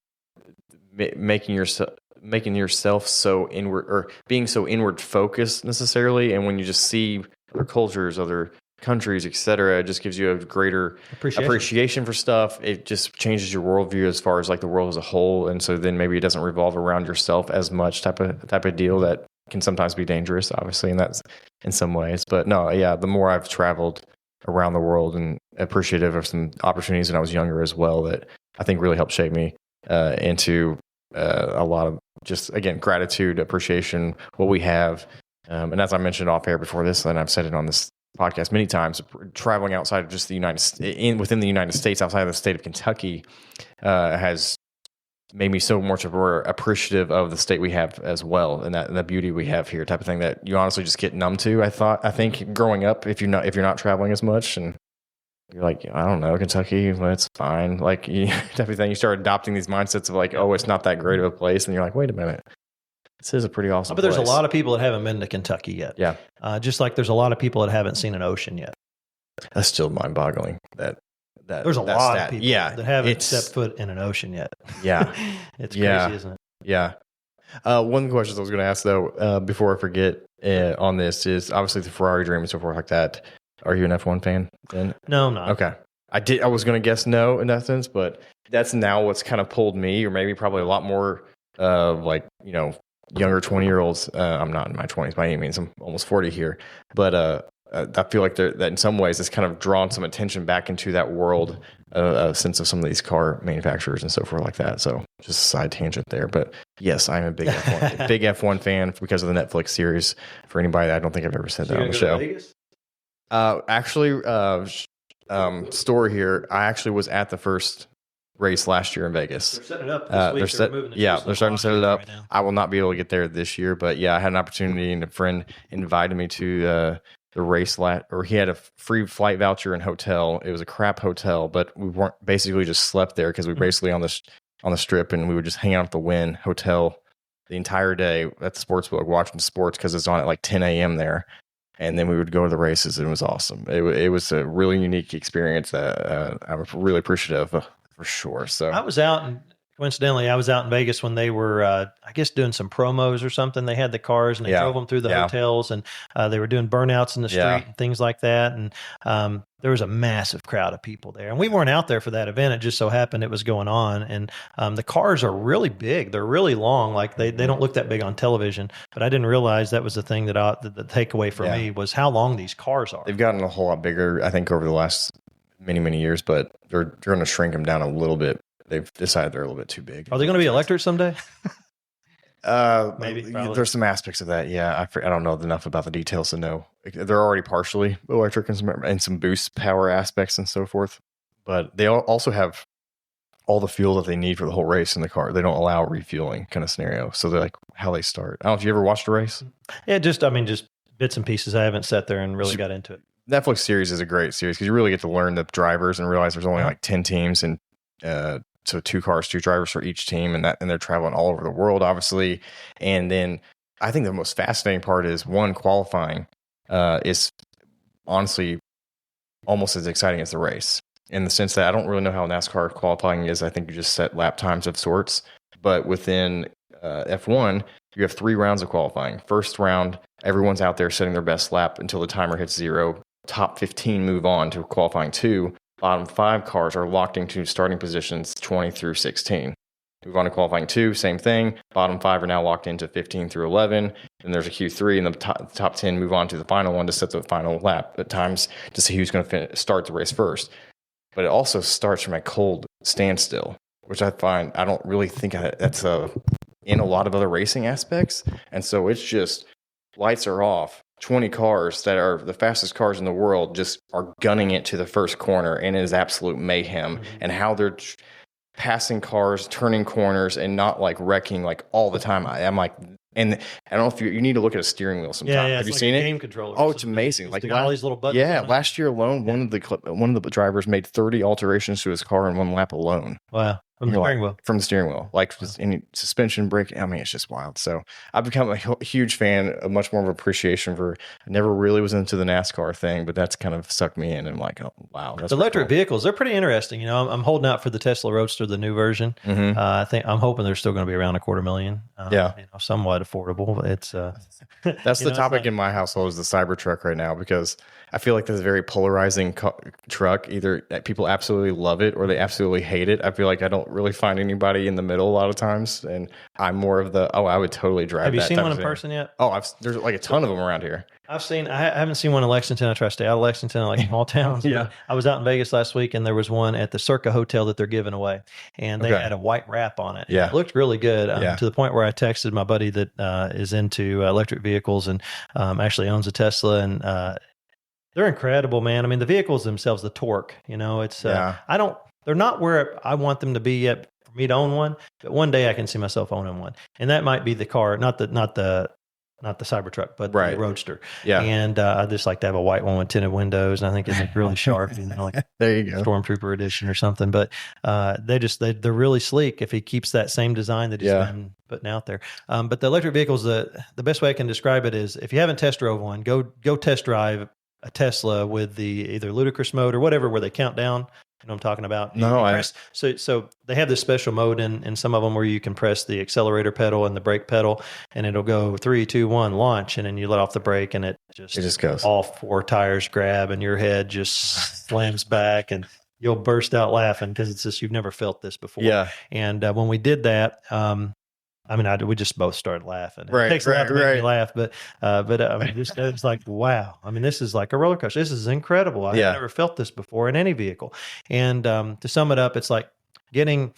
making yourself so inward, or being so inward focused necessarily. And when you just see other cultures, other countries, etc., it just gives you a greater appreciation for stuff. It just changes your worldview as far as like the world as a whole, and so then maybe it doesn't revolve around yourself as much, type of deal that can sometimes be dangerous, obviously, and that's in some ways. But no, the more I've traveled around the world and appreciative of some opportunities when I was younger as well, that I think really helped shape me into a lot of just, again, gratitude, appreciation, what we have. And as I mentioned off air before this, and I've said it on this podcast many times, traveling outside of just within the United States, outside of the state of Kentucky, has made me so much more appreciative of the state we have as well, and the beauty we have here, type of thing that you honestly just get numb to. I think growing up, if you're not traveling as much, and you're like, I don't know, Kentucky, well, it's fine, like type of thing. You start adopting these mindsets of like, oh, it's not that great of a place, and you're like, wait a minute. This is a pretty awesome place. There's a lot of people that haven't been to Kentucky yet. Yeah. Just like there's a lot of people that haven't seen an ocean yet. That's still mind-boggling. There's a lot of people that haven't stepped foot in an ocean yet. Yeah. It's crazy, isn't it? Yeah. One of the questions I was going to ask, though, before I forget on this, is obviously the Ferrari dream and so forth like that. Are you an F1 fan then? No, I'm not. Okay. I was going to guess no in that sense, but that's now what's kind of pulled me, or maybe probably a lot more younger 20-year-olds. I'm not in my 20s by any means. I'm almost 40 here. But I feel like that in some ways it's kind of drawn some attention back into that world, since of some of these car manufacturers and so forth like that. So just a side tangent there. But yes, I'm a big F1 fan because of the Netflix series. For anybody, I don't think I've ever said that on the show. Story here. I actually was at the first race last year in Vegas. They're setting it up this week. They're starting to set it up. Right, I will not be able to get there this year, but I had an opportunity, and a friend invited me to the race he had a free flight voucher and hotel. It was a crap hotel, but we weren't basically just slept there because we were basically on the strip, and we would just hang out at the Wynn Hotel the entire day at the sportsbook watching sports because it's on at like 10 a.m. there. And then we would go to the races, and it was awesome. It was a really unique experience that I'm really appreciative of. For sure. So I was out, and coincidentally, I was out in Vegas when they were, I guess, doing some promos or something. They had the cars, and they drove them through the hotels, and they were doing burnouts in the street and things like that. And there was a massive crowd of people there. And we weren't out there for that event. It just so happened it was going on. And the cars are really big. They're really long. Like they don't look that big on television. But I didn't realize that was the thing the takeaway for me was how long these cars are. They've gotten a whole lot bigger, I think, over the last many, many years, but they're going to shrink them down a little bit. They've decided they're a little bit too big. Are they going to be electric someday? Maybe. There's some aspects of that. Yeah. I don't know enough about the details to know. They're already partially electric and some boost power aspects and so forth. But they also have all the fuel that they need for the whole race in the car. They don't allow refueling kind of scenario. So they're like how they start. I don't know if you ever watched a race. Yeah, just bits and pieces. I haven't sat there and really got into it. Netflix series is a great series because you really get to learn the drivers and realize there's only like 10 teams and so 2 cars, 2 drivers for each team, and they're traveling all over the world, obviously. And then I think the most fascinating part is qualifying is honestly almost as exciting as the race, in the sense that I don't really know how NASCAR qualifying is. I think you just set lap times of sorts, but within F1, you have 3 rounds of qualifying. First round, everyone's out there setting their best lap until the timer hits 0. Top 15 move on to qualifying 2. Bottom 5 cars are locked into starting positions 20 through 16. Move on to qualifying 2, same thing. Bottom 5 are now locked into 15 through 11. Then there's a Q3, and the top 10 move on to the final one to set the final lap at times to see who's going to start the race first. But it also starts from a cold standstill, which I find I don't really think that's in a lot of other racing aspects. And so it's just lights are off. 20 cars that are the fastest cars in the world just are gunning it to the first corner, and it is absolute mayhem. Mm-hmm. And how they're passing cars, turning corners, and not like wrecking like all the time. I'm like, and I don't know if you need to look at a steering wheel sometime. Yeah, have you seen it? Game controller. Oh, it's amazing! Like all these little buttons. Yeah, last year alone, one of the drivers made 30 alterations to his car in one lap alone. Wow. From the steering wheel. From the steering wheel. Like any suspension, brake. I mean, it's just wild. So I've become a huge fan, much more of appreciation for, I never really was into the NASCAR thing, but that's kind of sucked me in. And I'm like, oh, wow. That's the electric vehicles, they're pretty interesting. You know, I'm holding out for the Tesla Roadster, the new version. Mm-hmm. I'm hoping they're still going to be around $250,000. Somewhat affordable. It's that's the topic in my household is the Cybertruck right now, because I feel like that's a very polarizing truck. Either people absolutely love it or they absolutely hate it. I feel like I don't really find anybody in the middle a lot of times, and I'm more of I would totally drive. Have you seen one in person yet? Oh, there's like a ton of them around here. I haven't seen one in Lexington. I try to stay out of Lexington, like small towns. Yeah. I was out in Vegas last week, and there was one at the Circa Hotel that they're giving away, and they had a white wrap on it. Yeah. It looked really good, to the point where I texted my buddy that is into electric vehicles and actually owns a Tesla, and they're incredible, man. I mean, the vehicles themselves, the torque, it's they're not where I want them to be yet for me to own one, but one day I can see myself owning one, and that might be the car, not the Cybertruck, but the Roadster. Yeah. And I just like to have a white one with tinted windows, and I think it's like really sharp, like there you go, Stormtrooper edition or something. But they're really sleek if he keeps that same design that he's been putting out there. But the electric vehicles, the best way I can describe it is if you haven't test drove one, go test drive a Tesla with the either ludicrous mode or whatever, where they count down. You know what I'm talking about? So they have this special mode in some of them where you can press the accelerator pedal and the brake pedal, and it'll go 3, 2, 1, launch, and then you let off the brake, and it just goes. All 4 tires grab, and your head just slams back, and you'll burst out laughing because it's just you've never felt this before. Yeah. And when we did that, we just both started laughing. It takes a lot to make me laugh, but it's like, wow. I mean, this is like a roller coaster. This is incredible. I've never felt this before in any vehicle. And to sum it up, it's like going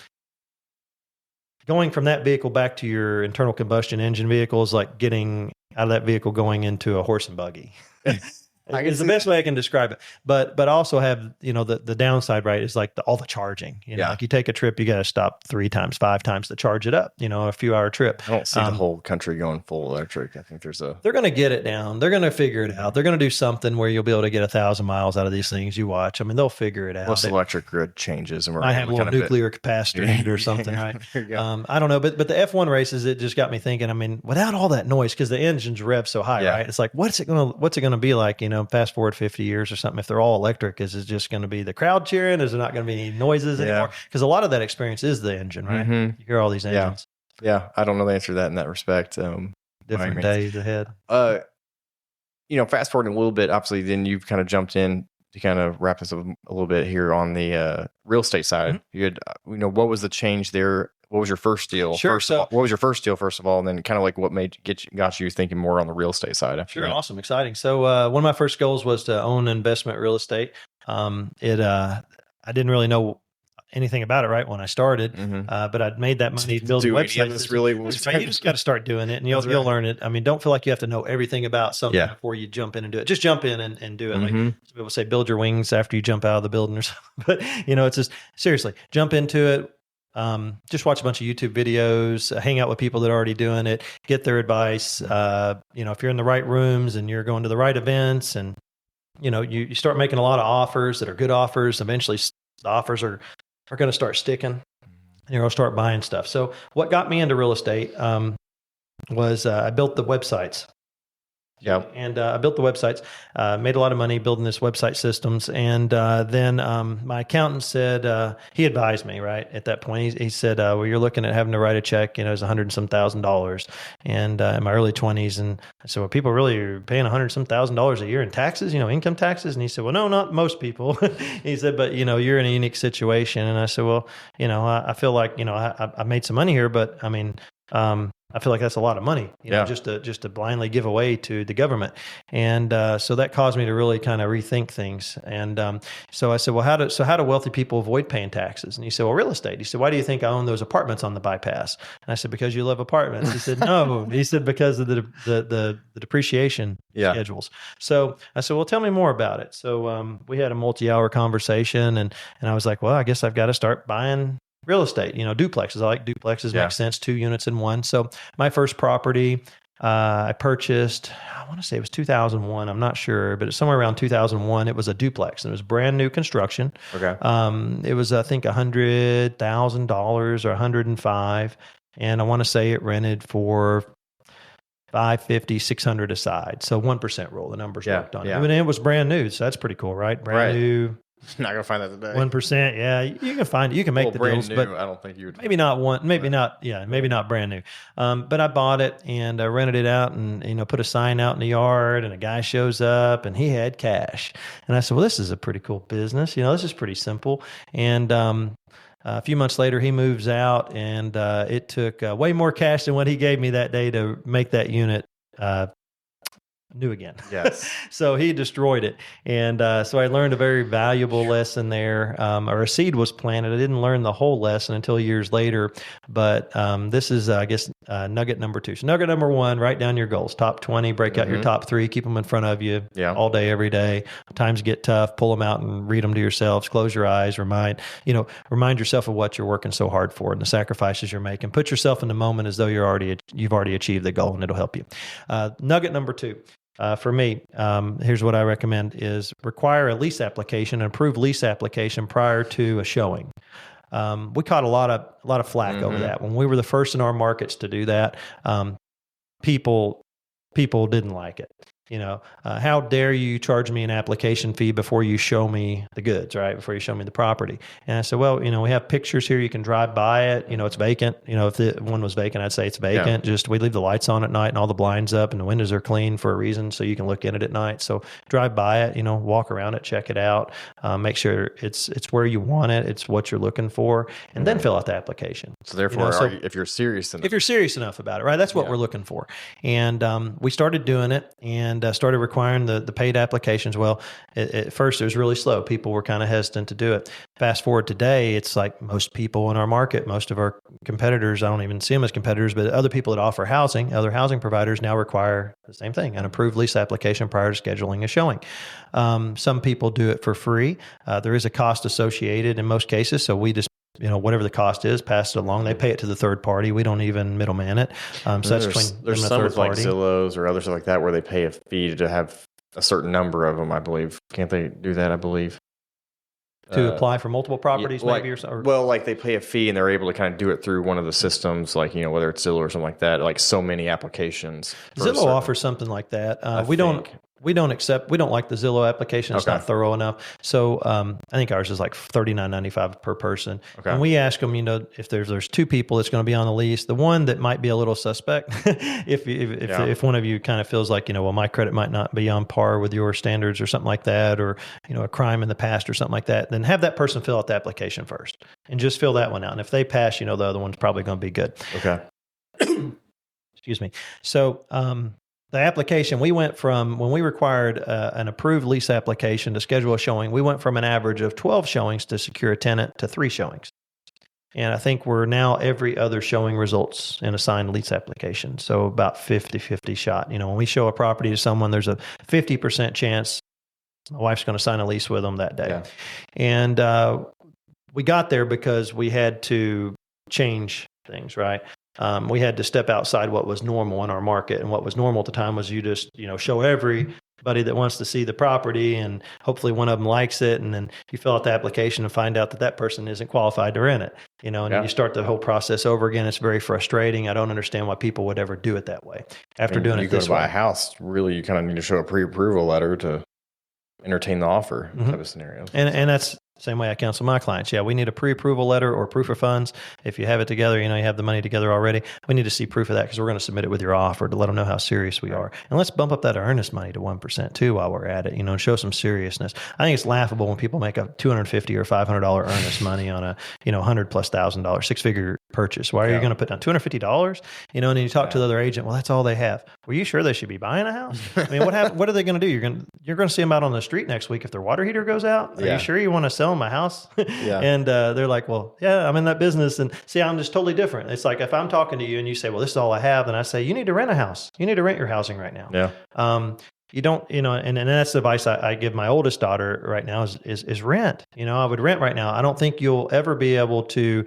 from that vehicle back to your internal combustion engine vehicle is like getting out of that vehicle going into a horse and buggy. It's the best way I can describe it. But also have, the downside, right, is like all the charging. Like you take a trip, you got to stop 3 times, 5 times to charge it up, a few hour trip. I don't see the whole country going full electric. I think they're going to get it down. They're going to figure it out. They're going to do something where you'll be able to get 1,000 miles out of these things you watch. I mean, they'll figure it out. Plus the electric grid changes. And I have a little nuclear capacitor in it or something, right? I don't know. But the F1 races, it just got me thinking, I mean, without all that noise, because the engine's rev so high, right? It's like, what's it going to be like, fast forward 50 years or something, if they're all electric? Is it just going to be the crowd cheering? Is there not going to be any noises anymore? Because a lot of that experience is the engine, right? Mm-hmm. You hear all these engines. Yeah. I don't know the answer to that in that respect. Different days ahead. Fast forwarding a little bit, obviously, then you've kind of jumped in to kind of wrap this up a little bit here on the real estate side. Mm-hmm. You had, what was the change there? What was your first deal? Sure. What was your first deal, first of all, and then kind of like what got you thinking more on the real estate side after that? Awesome. Exciting. So one of my first goals was to own investment real estate. I didn't really know anything about it right when I started, but I'd made that money building websites. You just got to start doing it, and you'll learn it. I mean, don't feel like you have to know everything about something before you jump in and do it. Just jump in and do it. Like some people say, build your wings after you jump out of the building or something. But it's just seriously jump into it. Just watch a bunch of YouTube videos, hang out with people that are already doing it, get their advice. If you're in the right rooms and you're going to the right events, and you start making a lot of offers that are good offers, eventually the offers are going to start sticking, and you're going to start buying stuff. So what got me into real estate was I built the websites. Yeah. And I built the websites, made a lot of money building this website systems. And then my accountant said, he advised me, right, at that point. He said, well, you're looking at having to write a check, it's $100 and some $1,000. And in my early 20s. And I said, well, people really are paying $100 and some $1,000 a year in taxes, income taxes. And he said, well, no, not most people. He said, but, you're in a unique situation. And I said, well, I feel like, I made some money here, but I mean, I feel like that's a lot of money, just to blindly give away to the government. And so that caused me to really kind of rethink things. And so I said, well, how do wealthy people avoid paying taxes? And he said, well, real estate. He said, why do you think I own those apartments on the bypass? And I said, because you love apartments. He said, no. He said, because of the depreciation schedules. So I said, well, tell me more about it. So we had a multi-hour conversation, and I was like, well, I guess I've got to start buying real estate, duplexes. I like duplexes, makes sense, 2 units in one. So my first property I purchased, I want to say it was 2001. I'm not sure, but it's somewhere around 2001. It was a duplex, and it was brand new construction. Okay. It was, I think, $100,000 or $105,000. And I want to say it rented for $550, $600 aside. So 1% rule, the numbers worked on it. And it was brand new. So that's pretty cool, right? Brand new. Not gonna find that today. 1%, yeah, you can find it. You can make the deals, but I don't think you would. Maybe not one, maybe not, maybe not brand new. But I bought it and I rented it out, and put a sign out in the yard, and a guy shows up and he had cash, and I said, well, this is a pretty cool business. This is pretty simple. And a few months later, he moves out, and it took way more cash than what he gave me that day to make that unit new again. Yes. So he destroyed it. And so I learned a very valuable lesson there, or a seed was planted. I didn't learn the whole lesson until years later, but this is, I guess, nugget number 2. So nugget number 1, write down your goals, top 20, break out your top 3, keep them in front of you all day, every day. Times get tough, pull them out and read them to yourselves, close your eyes, remind yourself of what you're working so hard for and the sacrifices you're making. Put yourself in the moment as though you've already achieved the goal, and it'll help you. Nugget number 2. For me, here's what I recommend is require a lease application, an approved lease application prior to a showing. We caught a lot of flack over that. When we were the first in our markets to do that, people didn't like it. How dare you charge me an application fee before you show me the goods, right? Before you show me the property. And I said, well, we have pictures here. You can drive by it. It's vacant. If the one was vacant, I'd say it's vacant. Just we leave the lights on at night and all the blinds up and the windows are clean for a reason, so you can look in it at night. So drive by it, walk around it, check it out, make sure it's where you want it, it's what you're looking for, and then fill out the application. So therefore, if you're serious enough about it, right? That's what we're looking for. And we started doing it, and started requiring the paid applications. Well, at first it was really slow. People were kind of hesitant to do it. Fast forward today, it's like most people in our market, most of our competitors, I don't even see them as competitors, but other people that offer housing, other housing providers now require the same thing, an approved lease application prior to scheduling a showing. Some people do it for free. There is a cost associated in most cases, so we just whatever the cost is, pass it along. They pay it to the third party. We don't even middleman it. So that's between there's some with like Zillows or others like that where they pay a fee to have a certain number of them, I believe. Can't they do that, I believe? To apply for multiple properties, maybe? Or well, like they pay a fee and they're able to kind of do it through one of the systems, like, whether it's Zillow or something like that, like so many applications. Zillow offers something like that. We don't like the Zillow application. It's not thorough enough. So I think ours is like $39.95 per person. Okay. And we ask them, if there's 2 people that's going to be on the lease, the one that might be a little suspect, if one of you kind of feels like, well, my credit might not be on par with your standards or something like that, or, a crime in the past or something like that, then have that person fill out the application first and just fill that one out. And if they pass, the other one's probably going to be good. Okay. Excuse me. So, The application, we went from when we required an approved lease application to schedule a showing, we went from an average of 12 showings to secure a tenant to 3 showings. And I think we're now every other showing results in a signed lease application. So about 50-50 shot. You know, when we show a property to someone, there's a 50% chance my wife's going to sign a lease with them that day. Yeah. And we got there because we had to change things, right? We had to step outside what was normal in our market. And what was normal at the time was you just, show everybody that wants to see the property, and hopefully one of them likes it. And then you fill out the application and find out that that person isn't qualified to rent it, and then you start the whole process over again. It's very frustrating. I don't understand why people would ever do it that way. After doing it this way. You go to buy a house, really, you kind of need to show a pre-approval letter to entertain the offer type of scenario. And that's the same way I counsel my clients. Yeah, we need a pre-approval letter or proof of funds. If you have it together, you have the money together already. We need to see proof of that because we're going to submit it with your offer to let them know how serious we are. And let's bump up that earnest money to 1% too while we're at it, and show some seriousness. I think it's laughable when people make a $250 or $500 earnest money on a, $100,000+ $6-figure purchase. Why are you going to put down $250? And then you talk to the other agent. Well, that's all they have. Were you sure they should be buying a house? I mean, what are they going to do? You're going to see them out on the street next week if their water heater goes out. Are you sure you want to sell them a house? And they're like, well, yeah, I'm in that business. And see, I'm just totally different. It's like if I'm talking to you and you say, well, this is all I have, and I say, you need to rent a house. You need to rent your housing right now. Yeah. You don't, and that's the advice I give my oldest daughter right now is rent. I would rent right now. I don't think you'll ever be able to,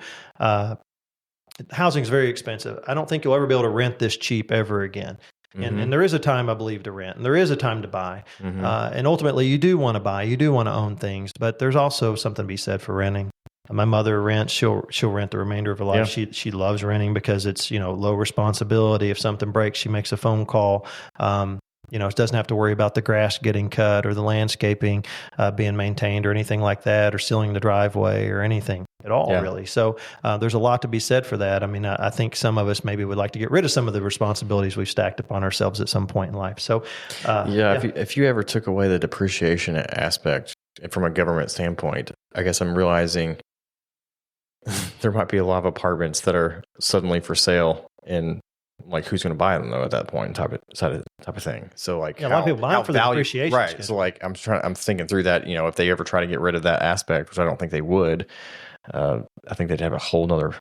housing is very expensive. I don't think you'll ever be able to rent this cheap ever again. And there is a time, I believe, to rent, and there is a time to buy. And ultimately, you do want to buy, you do want to own things, but there's also something to be said for renting. My mother rents; she'll rent the remainder of her life. Yeah. She loves renting because it's low responsibility. If something breaks, she makes a phone call. It doesn't have to worry about the grass getting cut or the landscaping being maintained or anything like that, or sealing the driveway or anything at all, really. So there's a lot to be said for that. I mean, I think some of us maybe would like to get rid of some of the responsibilities we've stacked upon ourselves at some point in life. So, if you ever took away the depreciation aspect from a government standpoint, I guess I'm realizing there might be a lot of apartments that are suddenly for sale, and like who's going to buy them though at that point type of thing. So like a lot of people buy them for the depreciation, right? Schedule. So like I'm thinking through that. If they ever try to get rid of that aspect, which I don't think they would, I think they'd have a whole nother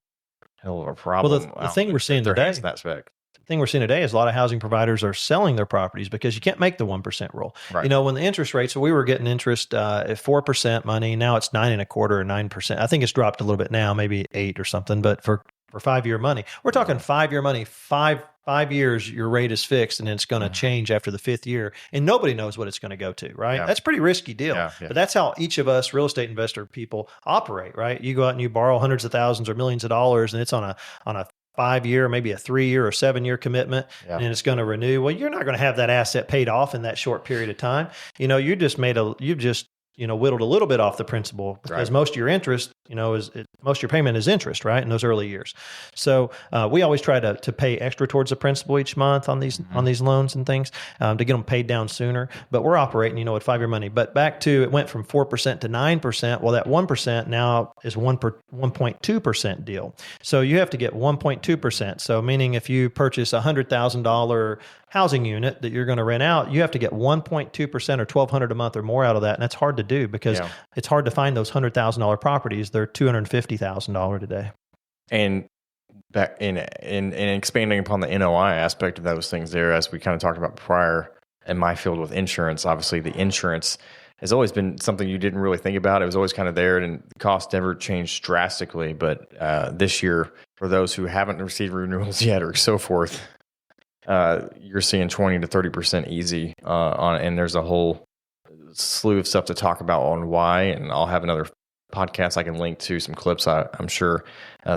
hell of a problem. Well, the thing we're seeing today, is a lot of housing providers are selling their properties because you can't make the 1% rule. Right. When the interest rates, so we were getting interest at 4% money. Now it's 9.25% or 9%. I think it's dropped a little bit now, maybe 8 or something. But for 5-year money, we're talking 5-year money. 5 years, your rate is fixed, and it's going to change after the 5th year, and nobody knows what it's going to go to. Right? Yeah. That's a pretty risky deal. Yeah. But that's how each of us real estate investor people operate. Right? You go out and you borrow hundreds of thousands or millions of dollars, and it's on a 5-year, maybe a 3-year or 7-year commitment, and it's going to renew. Well, you're not going to have that asset paid off in that short period of time. You've just whittled a little bit off the principal because most of your interest, most of your payment is interest, right? In those early years. So we always try to pay extra towards the principal each month on these loans and things to get them paid down sooner. But we're operating, at 5-year money. But back to, it went from 4% to 9%. Well, that 1% now is 1.2% deal. So you have to get 1.2%. So meaning if you purchase $100,000 housing unit that you're going to rent out, you have to get 1.2% or $1,200 a month or more out of that. And that's hard to do because it's hard to find those $100,000 properties. They're $250,000 today. And back in expanding upon the NOI aspect of those things there, as we kind of talked about prior in my field with insurance, obviously the insurance has always been something you didn't really think about. It was always kind of there, and the cost never changed drastically. But this year, for those who haven't received renewals yet or so forth, you're seeing 20 to 30% easy on, and there's a whole slew of stuff to talk about on why. And I'll have another podcast I can link to some clips, I'm sure.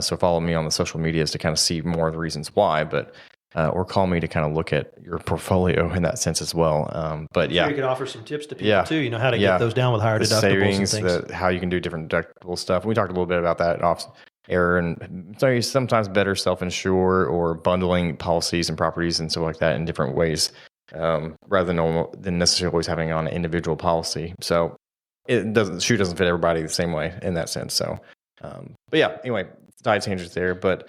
So follow me on the social medias to kind of see more of the reasons why. But or call me to kind of look at your portfolio in that sense as well. But yeah, sure, you could offer some tips to people too. How to get those down with higher deductibles, savings, and things. How you can do different deductible stuff. We talked a little bit about that off air, and so sometimes better self-insure or bundling policies and properties and stuff like that in different ways, rather than necessarily always having on an individual policy. So shoe doesn't fit everybody the same way in that sense. So, but yeah, anyway, side tangents there, but.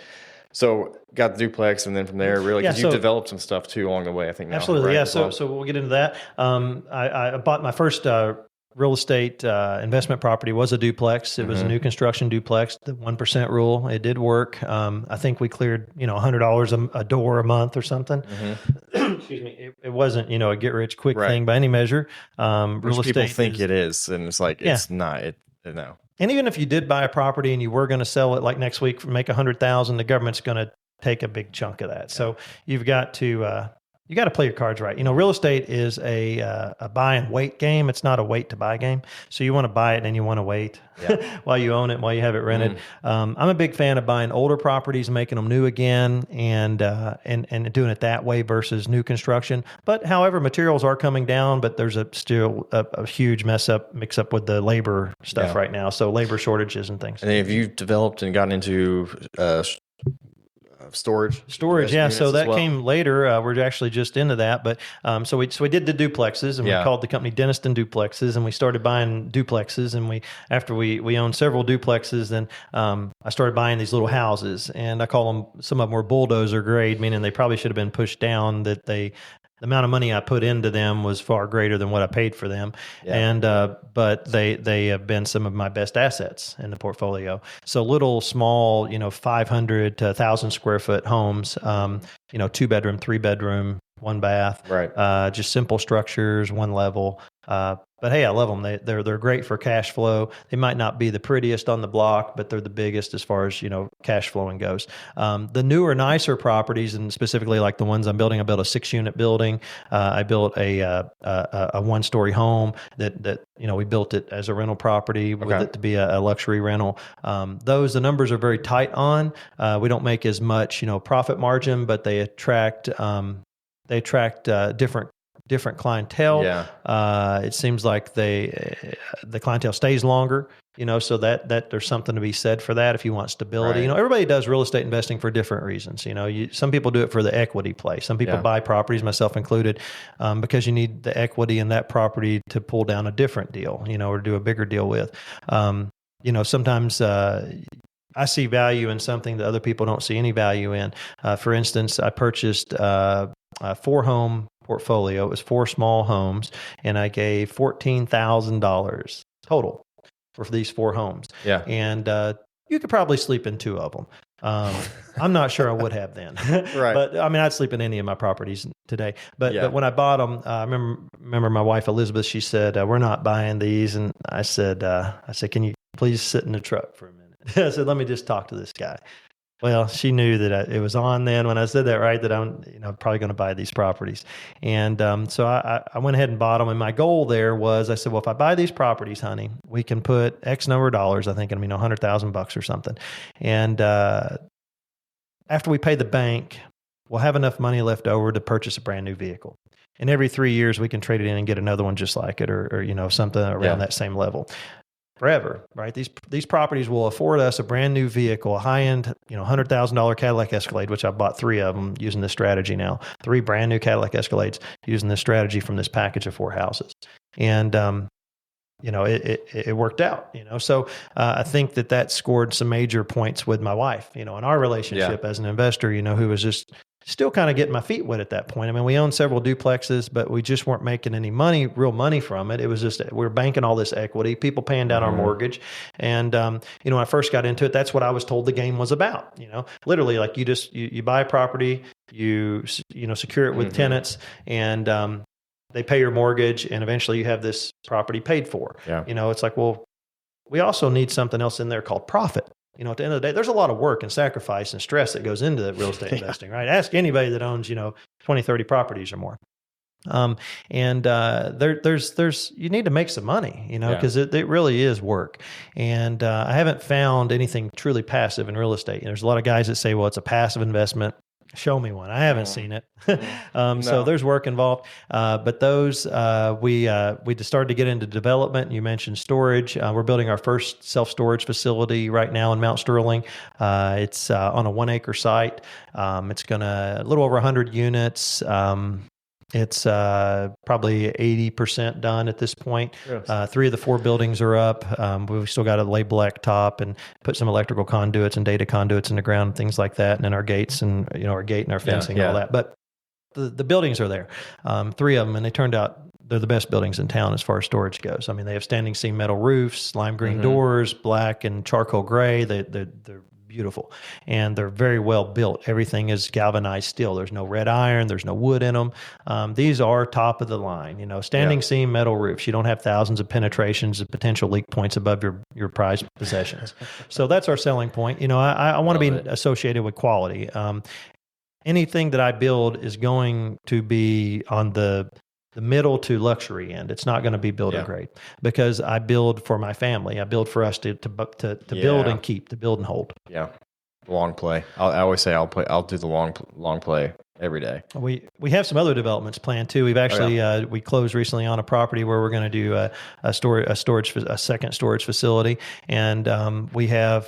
So got the duplex, and then from there, really, because you've developed some stuff too along the way, I think. Now, absolutely, right? yeah. So we'll get into that. I bought my first real estate investment property was a duplex. It was a new construction duplex, the 1% rule. It did work. I think we cleared, $100 a door a month or something. Excuse me. It wasn't, a get rich quick thing by any measure. Real estate people think it is, and it's like, it's not. No. And even if you did buy a property and you were going to sell it like next week, make $100,000, the government's going to take a big chunk of that. So you've got to play your cards right. Real estate is a buy and wait game. It's not a wait to buy game. So you want to buy it and you want to wait while you own it, while you have it rented. I'm a big fan of buying older properties, making them new again, and doing it that way versus new construction. But however, materials are coming down, but there's still a huge mix up with the labor stuff right now. So labor shortages and things. And have you developed and gotten into storage? Yeah. So that came later. We're actually just into that, but so we did the duplexes, and we called the company Denniston Duplexes, and we started buying duplexes. And after we owned several duplexes, then I started buying these little houses, and I call them, some of them were bulldozer grade, meaning they probably should have been pushed down. The amount of money I put into them was far greater than what I paid for them. And, but they have been some of my best assets in the portfolio. So little small, 500 to 1,000 square foot homes, 2 bedroom, 3 bedroom, 1 bath, just simple structures, 1 level. But hey, I love them. They're great for cash flow. They might not be the prettiest on the block, but they're the biggest as far as cash flowing goes. The newer, nicer properties, and specifically like the ones I'm building, I built a 6-unit building. I built a 1-story home that we built it as a rental property with it to be a luxury rental. The numbers are very tight on. We don't make as much profit margin, but they attract different clientele. It seems like the clientele stays longer, so that there's something to be said for that if you want stability. Everybody does real estate investing for different reasons. Some people do it for the equity play. Some people buy properties, myself included, because you need the equity in that property to pull down a different deal, or do a bigger deal with. Sometimes I see value in something that other people don't see any value in. For instance, I purchased a 4-home portfolio. It was 4 small homes, and I gave $14,000 total for these 4 homes. And you could probably sleep in 2 of them. I'm not sure I would have then. But I mean, I'd sleep in any of my properties today. But when I bought them, I remember my wife Elizabeth. She said, "We're not buying these." And I said, "Can you please sit in the truck for a minute?" I said, "Let me just talk to this guy." Well, she knew that it was on then when I said that, right, that I'm probably going to buy these properties. And so I went ahead and bought them. And my goal there was, I said, well, if I buy these properties, honey, we can put X number of dollars, I think, $100,000 or something. And after we pay the bank, we'll have enough money left over to purchase a brand new vehicle. And every 3 years, we can trade it in and get another one just like it or something around that same level. Forever, right? These properties will afford us a brand new vehicle, a high-end, $100,000 Cadillac Escalade, which I bought 3 of them using this strategy now. 3 brand new Cadillac Escalades using this strategy from this package of 4 houses. And, it worked out, So I think that scored some major points with my wife, in our relationship as an investor, who was just still kind of getting my feet wet at that point. I mean, we owned several duplexes, but we just weren't making any real money from it. It was just, we were banking all this equity, people paying down our mortgage. And, when I first got into it, that's what I was told the game was about, literally like you buy a property, you secure it with tenants, and, they pay your mortgage, and eventually you have this property paid for. It's like, well, we also need something else in there called profit. At the end of the day, there's a lot of work and sacrifice and stress that goes into real estate investing, right? Ask anybody that owns, 20, 30 properties or more. There's you need to make some money, because it really is work. And I haven't found anything truly passive in real estate. There's a lot of guys that say, well, it's a passive investment. Show me one. I haven't seen it. So there's work involved. But those, we just started to get into development. You mentioned storage. We're building our first self-storage facility right now in Mount Sterling. It's on a 1-acre site. It's a little over 100 units. It's probably 80% done at this point. Yes. 3 of the 4 buildings are up. We've still got to lay blacktop and put some electrical conduits and data conduits in the ground and things like that. And then our gates and, our gate and our fencing and all that. But the buildings are there, 3 of them, and they turned out they're the best buildings in town as far as storage goes. I mean, they have standing seam metal roofs, lime green doors, black and charcoal gray. They're beautiful, and they're very well built. Everything is galvanized steel. There's no red iron. There's no wood in them. These are top of the line, standing seam metal roofs. You don't have thousands of penetrations and potential leak points above your prized possessions. So that's our selling point. I want to be associated with quality. Anything that I build is going to be on the middle to luxury end. It's not going to be builder grade, because I build for my family. I build for us to build and keep, to build and hold. Yeah. Long play. I always say I'll do the long play every day. We have some other developments planned too. We've actually we closed recently on a property where we're going to do a second storage facility, and we have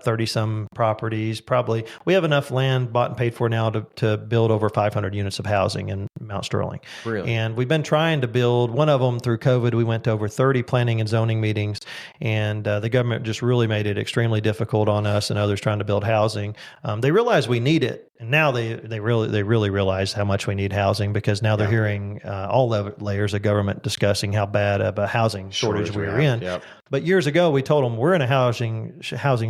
30 some properties. Probably we have enough land bought and paid for now to build over 500 units of housing in Mount Sterling. Really? And we've been trying to build one of them through COVID. We went to over 30 planning and zoning meetings, and the government just really made it extremely difficult on us and others trying to build housing. They realize we need it, and now they really realize how much we need housing, because now they're hearing all layers of government discussing how bad of a housing shortage we're in. Yep. But years ago, we told them we're in a housing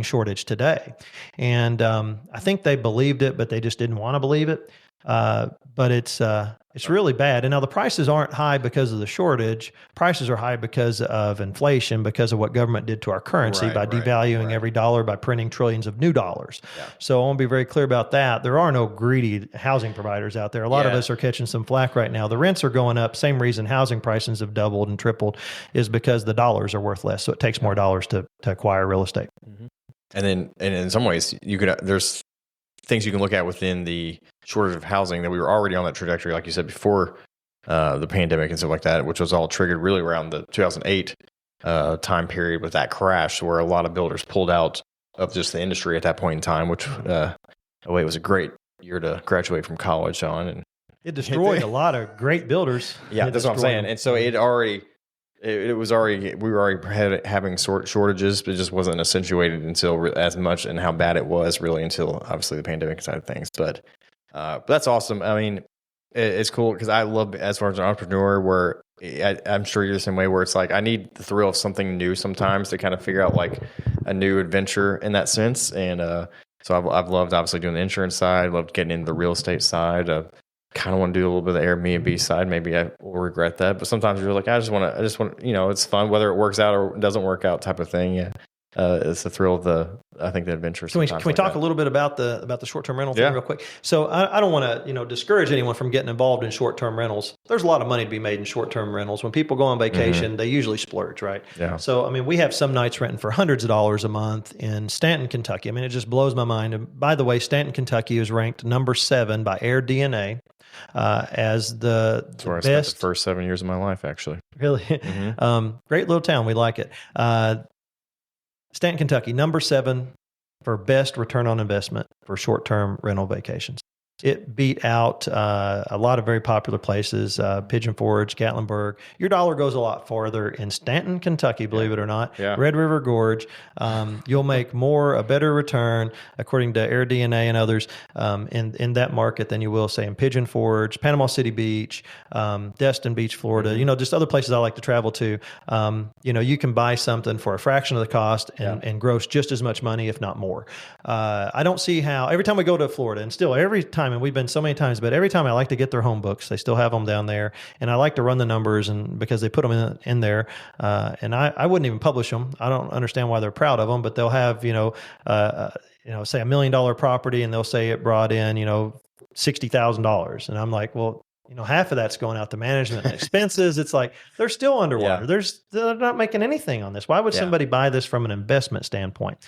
shortage today, and I think they believed it, but they just didn't want to believe it. But it's really bad. And now the prices aren't high because of the shortage. Prices are high because of inflation, because of what government did to our currency by devaluing every dollar, by printing trillions of new dollars. Yeah. So I want to be very clear about that. There are no greedy housing providers out there. A lot of us are catching some flack right now. The rents are going up. Same reason housing prices have doubled and tripled is because the dollars are worth less. So it takes more dollars to acquire real estate. Mm-hmm. And in some ways, there's things you can look at within the shortage of housing that we were already on that trajectory, like you said, before the pandemic and stuff like that, which was all triggered really around the 2008 time period with that crash, where a lot of builders pulled out of just the industry at that point in time, which it was a great year to graduate from college on. And it destroyed a lot of great builders. Yeah, that's what I'm saying. And so we were already having shortages, but it just wasn't accentuated until as much, and how bad it was really until obviously the pandemic side of things. But that's awesome. I mean, it's cool because I love, as far as an entrepreneur, where I'm sure you're the same way, where it's like I need the thrill of something new sometimes to kind of figure out like a new adventure in that sense. And so I've loved obviously doing the insurance side, loved getting into the real estate side. Kind of want to do a little bit of the Airbnb side. Maybe I will regret that, but sometimes you're like, I just want, it's fun, whether it works out or doesn't work out type of thing. Yeah. It's the thrill of the adventure. Can we talk a little bit about the short-term rental thing real quick? So I don't want to, discourage anyone from getting involved in short-term rentals. There's a lot of money to be made in short-term rentals. When people go on vacation, they usually splurge, right? Yeah. So, I mean, we have some nights renting for hundreds of dollars a month in Stanton, Kentucky. I mean, it just blows my mind. And by the way, Stanton, Kentucky is ranked number 7 by AirDNA. As that's where best. I spent the first 7 years of my life, actually. Really? Great little town. We like it. Stanton, Kentucky, number 7 for best return on investment for short-term rental vacations. It beat out a lot of very popular places, Pigeon Forge, Gatlinburg. Your dollar goes a lot farther in Stanton, Kentucky, believe it or not. Yeah. Red River Gorge. You'll make a better return, according to AirDNA and others, in that market than you will, say, in Pigeon Forge, Panama City Beach, Destin Beach, Florida, just other places I like to travel to. You can buy something for a fraction of the cost and gross just as much money, if not more. I don't see how, every time we go to Florida, and still every time, and we've been so many times, but every time I like to get their home books. They still have them down there, and I like to run the numbers, and because they put them in there, and I wouldn't even publish them. I don't understand why they're proud of them, but they'll have say $1 million property, and they'll say it brought in $60,000, and I'm like, well, half of that's going out to management and expenses. It's like they're still underwater. Yeah. They're not making anything on this. Why would somebody buy this from an investment standpoint?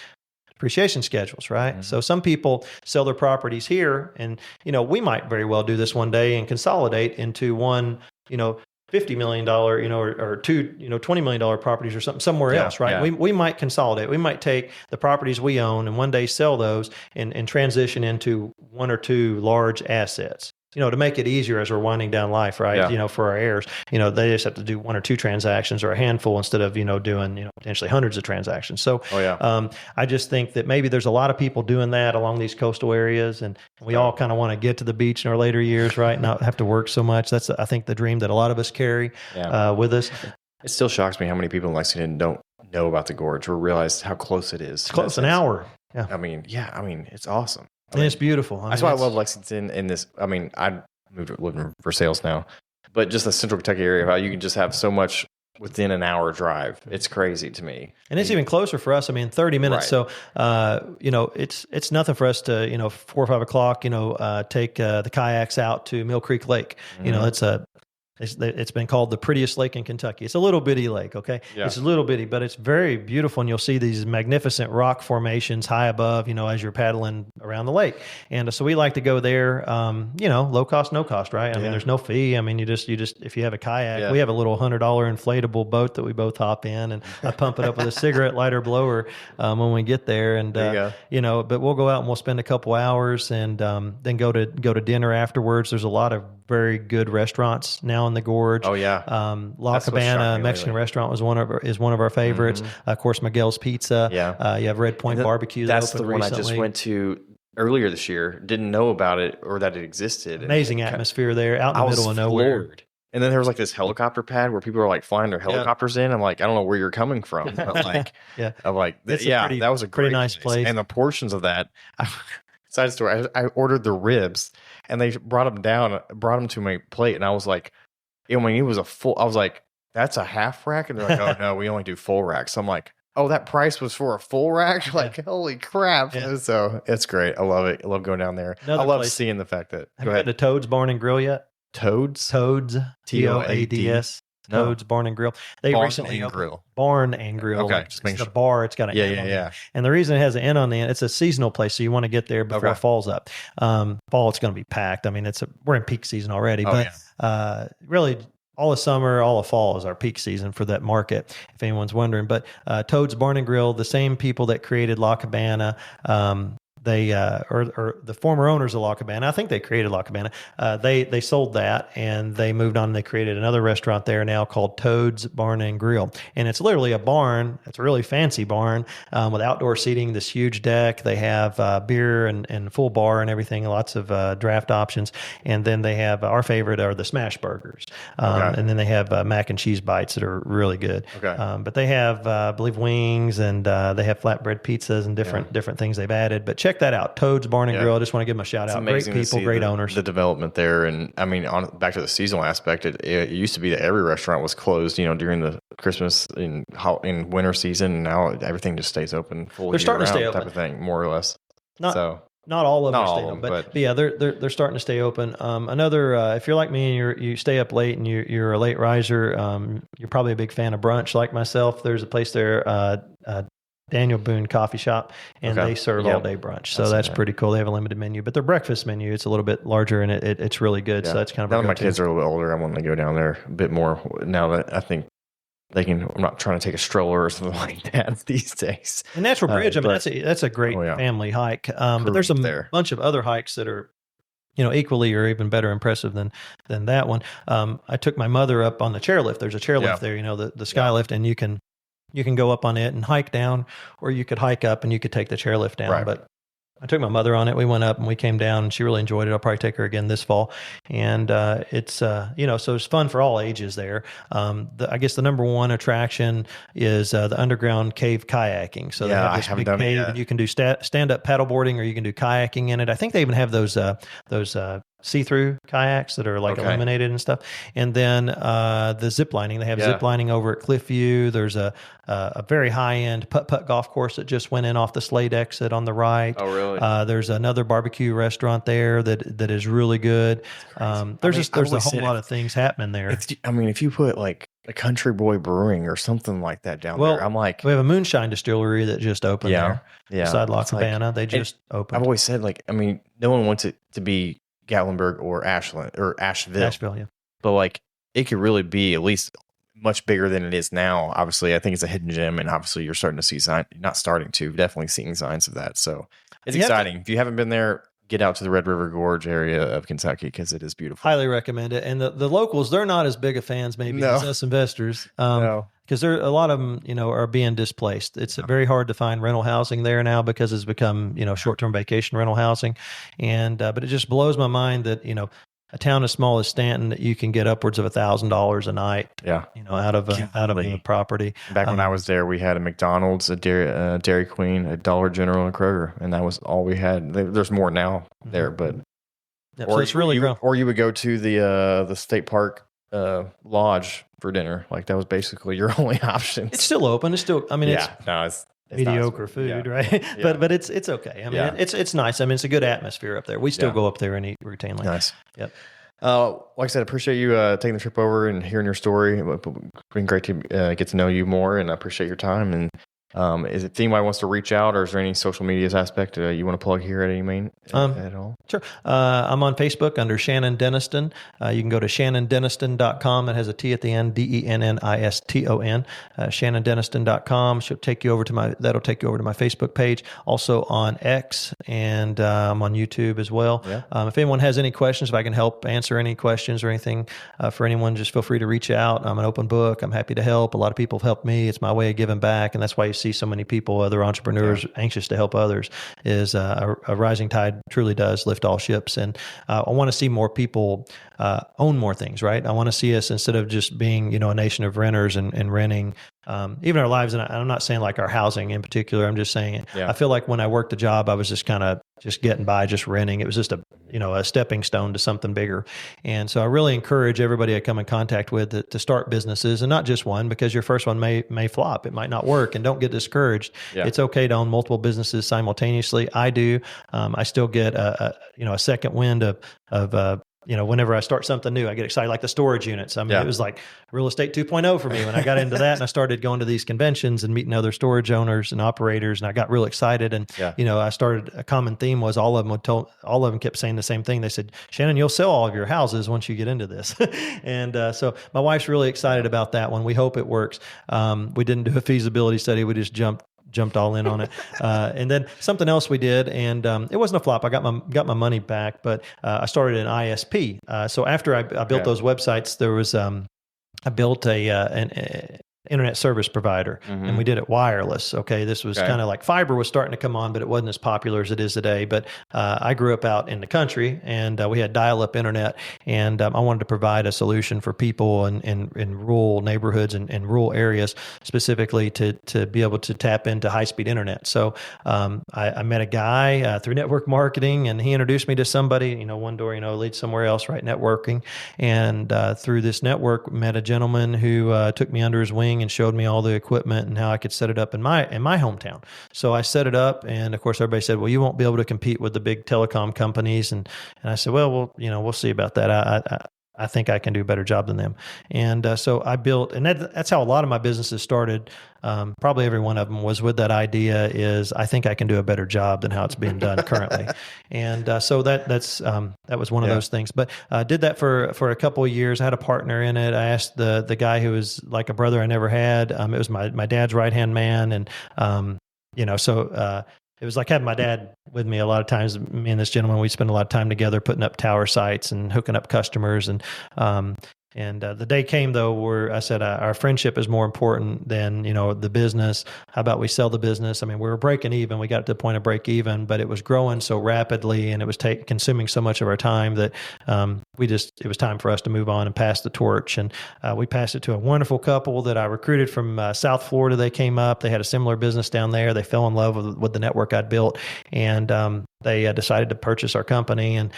Depreciation schedules, right? Mm-hmm. So some people sell their properties here, and we might very well do this one day and consolidate into one, $50 million, or two, $20 million properties or something somewhere else, right? Yeah. We might consolidate. We might take the properties we own and one day sell those and transition into one or two large assets. to make it easier as we're winding down life, right? Yeah. For our heirs, they just have to do 1 or 2 transactions or a handful instead of, doing, potentially hundreds of transactions. So, I just think that maybe there's a lot of people doing that along these coastal areas, and we all kind of want to get to the beach in our later years, right? Not have to work so much. That's, I think, the dream that a lot of us carry with us. It still shocks me how many people in Lexington don't know about the gorge or realize how close it is. It's close, an hour. Yeah. I mean, it's awesome. And it's beautiful. That's why I love Lexington in this. I mean, I moved to live in Versailles now, but just the central Kentucky area, how you can just have so much within an hour drive. It's crazy to me. And it's even closer for us. I mean, 30 minutes. Right. So, it's nothing for us to, 4 or 5 o'clock, take the kayaks out to Mill Creek Lake. Mm-hmm. It's been called the prettiest lake in Kentucky. It's a little bitty lake, okay? Yeah. It's a little bitty, but it's very beautiful, and you'll see these magnificent rock formations high above, as you're paddling around the lake. And so we like to go there, low cost, no cost, right? I mean, there's no fee. I mean, you just if you have a kayak, we have a little $100 inflatable boat that we both hop in, and I pump it up with a cigarette lighter blower when we get there. And but we'll go out and we'll spend a couple hours, and then go to dinner afterwards. There's a lot of very good restaurants now in the gorge. Oh yeah, La Cabana Mexican restaurant is one of our favorites. Mm-hmm. Of course, Miguel's Pizza. Yeah, you have Red Point Barbecue. That's that the one recently. I just went to earlier this year. Didn't know about it or that it existed. Amazing atmosphere there, out in the middle of nowhere. Floored. And then there was like this helicopter pad where people are like flying their helicopters in. I'm like, I don't know where you're coming from, but like, I'm like, that was a pretty nice place. And the portions of that. Side story, I ordered the ribs, and they brought them to my plate, and I was like, it was a full. I was like, that's a half rack, and they're like, oh no, we only do full racks. So I'm like, oh, that price was for a full rack? Like, holy crap! Yeah. So it's great. I love it. I love going down there. I love seeing the fact that. Have you been to Toad's Barn and Grill yet? Toads, Toads. Toad's Barn and Grill. They recently opened Barn and Grill. Okay, like, it's the bar. It's got an N on it. And the reason it has an N on the end, it's a seasonal place, so you want to get there before fall's up. Fall, it's going to be packed. I mean, we're in peak season already, really, all of summer, all of fall is our peak season for that market, if anyone's wondering. But Toad's Barn and Grill, the same people that created La Cabana, they or the former owners of La Cabana, I think they created La Cabana. They sold that, and they moved on, and they created another restaurant there now called Toad's Barn and Grill. And it's literally a barn. It's a really fancy barn with outdoor seating, this huge deck. They have beer and full bar and everything, lots of draft options. And then they have our favorite are the smash burgers. And then they have mac and cheese bites that are really good. But they have, I believe, wings, and they have flatbread pizzas and different things they've added. But check that out, Toad's Barn and Grill. I just want to give them a shout out. Great people, great owners. The development there, and I mean, back to the seasonal aspect, it used to be that every restaurant was closed, during the Christmas in winter season. And now everything just stays open. They're starting to stay open, type of thing, more or less. Not all of them stay open, but yeah, they're starting to stay open. Another, if you're like me and you stay up late and you're a late riser, you're probably a big fan of brunch like myself. There's a place there, Daniel Boone Coffee Shop, and they serve all day brunch. So that's pretty cool. They have a limited menu, but their breakfast menu, it's a little bit larger, and it's really good. Yeah. So that's kind of now that my kids are a little bit older, I want to go down there a bit more now that I think they can. I'm not trying to take a stroller or something like that these days. And Natural Bridge, I mean, that's a great family hike. But there's a bunch of other hikes that are, equally or even better impressive than that one. I took my mother up on the chairlift. There's a chairlift there, the Skylift, and you can go up on it and hike down, or you could hike up and you could take the chairlift down. Right. But I took my mother on it. We went up and we came down, and she really enjoyed it. I'll probably take her again this fall. And it's, so it's fun for all ages there. I guess the number one attraction is the underground cave kayaking. So they have this big cave, and you can do stand-up paddleboarding, or you can do kayaking in it. I think they even have those see-through kayaks that are like illuminated and stuff. And then the zip lining, they have zip lining over at Cliffview. There's a very high-end putt-putt golf course that just went in off the Slade exit on the right. Oh, really? There's another barbecue restaurant there that is really good. There's a whole lot of things happening there. If you put like a Country Boy Brewing or something like that down there, I'm like, we have a moonshine distillery that just opened there. Beside La Cabana, they just opened. I've always said, no one wants it to be Gatlinburg or Asheville. Asheville, yeah. But it could really be at least much bigger than it is now. Obviously, I think it's a hidden gem, and obviously you're starting to see definitely seeing signs of that. So it's exciting. If you haven't been there, get out to the Red River Gorge area of Kentucky because it is beautiful. Highly recommend it. And the locals, they're not as big of fans maybe as us investors. Because there a lot of them, are being displaced. It's very hard to find rental housing there now because it's become, short-term vacation rental housing. And but it just blows my mind that, a town as small as Stanton, that you can get upwards of $1,000 a night. Out of the property. Back when I was there, we had a McDonald's, a Dairy Queen, a Dollar General, and a Kroger, and that was all we had. There's more now there, but so it's really grown. Or you would go to the state park lodge for dinner. Like that was basically your only option. It's still open. It's still. I mean, it's mediocre food, right? But it's okay. I mean, it's nice. I mean, it's a good atmosphere up there. We still go up there and eat routinely. Nice. Yep. Like I said, I appreciate you taking the trip over and hearing your story. It's been great to get to know you more, and I appreciate your time. And is it anybody wants to reach out, or is there any social medias aspect you want to plug here at at all? Sure. I'm on Facebook under Shannon Denniston. You can go to shannondenniston.com. It has a T at the end, Denniston. Shannondenniston.com. That'll take you over to my Facebook page. Also on X, and I'm on YouTube as well. Yeah. If anyone has any questions, if I can help answer any questions or anything for anyone, just feel free to reach out. I'm an open book. I'm happy to help. A lot of people have helped me. It's my way of giving back, and that's why you see so many people, other entrepreneurs, anxious to help others. Is a rising tide truly does lift all ships. And I want to see more people own more things, right? I want to see us, instead of just being, a nation of renters and renting, even our lives. And I'm not saying like our housing in particular. I'm just saying, I feel like when I worked the job, I was just kind of just getting by, just renting. It was just a stepping stone to something bigger. And so I really encourage everybody I come in contact with to start businesses, and not just one, because your first one may flop. It might not work, and don't get discouraged. Yeah. It's okay to own multiple businesses simultaneously. I do. I still get a second wind of whenever I start something new, I get excited, like the storage units. I mean, it was like real estate 2.0 for me when I got into that, and I started going to these conventions and meeting other storage owners and operators, and I got real excited. And, I started, a common theme was all of them kept saying the same thing. They said, Shannon, you'll sell all of your houses once you get into this. And so my wife's really excited about that one. We hope it works. We didn't do a feasibility study. We just jumped all in on it. And then something else we did, and it wasn't a flop. I got my money back, but I started an ISP. So after I built those websites, there was I built an internet service provider, and we did it wireless. Okay. This was kind of like fiber was starting to come on, but it wasn't as popular as it is today. But I grew up out in the country, and we had dial-up internet, and I wanted to provide a solution for people in rural neighborhoods and rural areas, specifically to be able to tap into high-speed internet. So I met a guy through network marketing, and he introduced me to somebody, one door, leads somewhere else, right? Networking. And through this network, met a gentleman who took me under his wing and showed me all the equipment and how I could set it up in my hometown. So I set it up, and of course everybody said, well, you won't be able to compete with the big telecom companies. And I said, well, we'll see about that. I think I can do a better job than them. And so I built, and that's how a lot of my businesses started. Probably every one of them was with that idea is, I think I can do a better job than how it's being done currently. And so that was one of those things. But did that for a couple of years. I had a partner in it. I asked the guy who was like a brother I never had. It was my dad's right-hand man. And, it was like having my dad with me a lot of times. Me and this gentleman, we spend a lot of time together putting up tower sites and hooking up customers. And the day came, though, where I said, our friendship is more important than, the business. How about we sell the business? I mean, we were breaking even. We got to the point of break even, but it was growing so rapidly, and it was consuming so much of our time that it was time for us to move on and pass the torch. And we passed it to a wonderful couple that I recruited from South Florida. They came up. They had a similar business down there. They fell in love with the network I'd built, and they decided to purchase our company and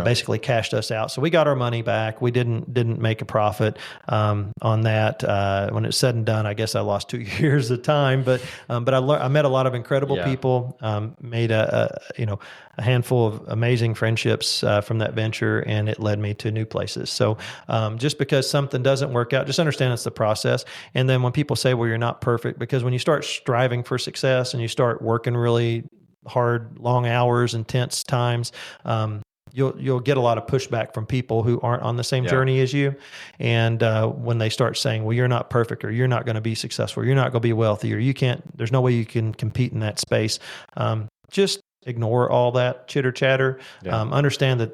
basically cashed us out. So we got our money back. We didn't make a profit on that. When it's said and done, I guess I lost 2 years of time, but I met a lot of incredible people, made a handful of amazing friendships from that venture, and it led me to new places. So just because something doesn't work out, just understand it's the process. And then when people say, well, you're not perfect, because when you start striving for success and you start working really hard, long hours, intense times, you'll get a lot of pushback from people who aren't on the same journey as you. And when they start saying, well, you're not perfect, or you're not going to be successful, or you're not going to be wealthy, or there's no way you can compete in that space. Just ignore all that chitter chatter. Yeah. Understand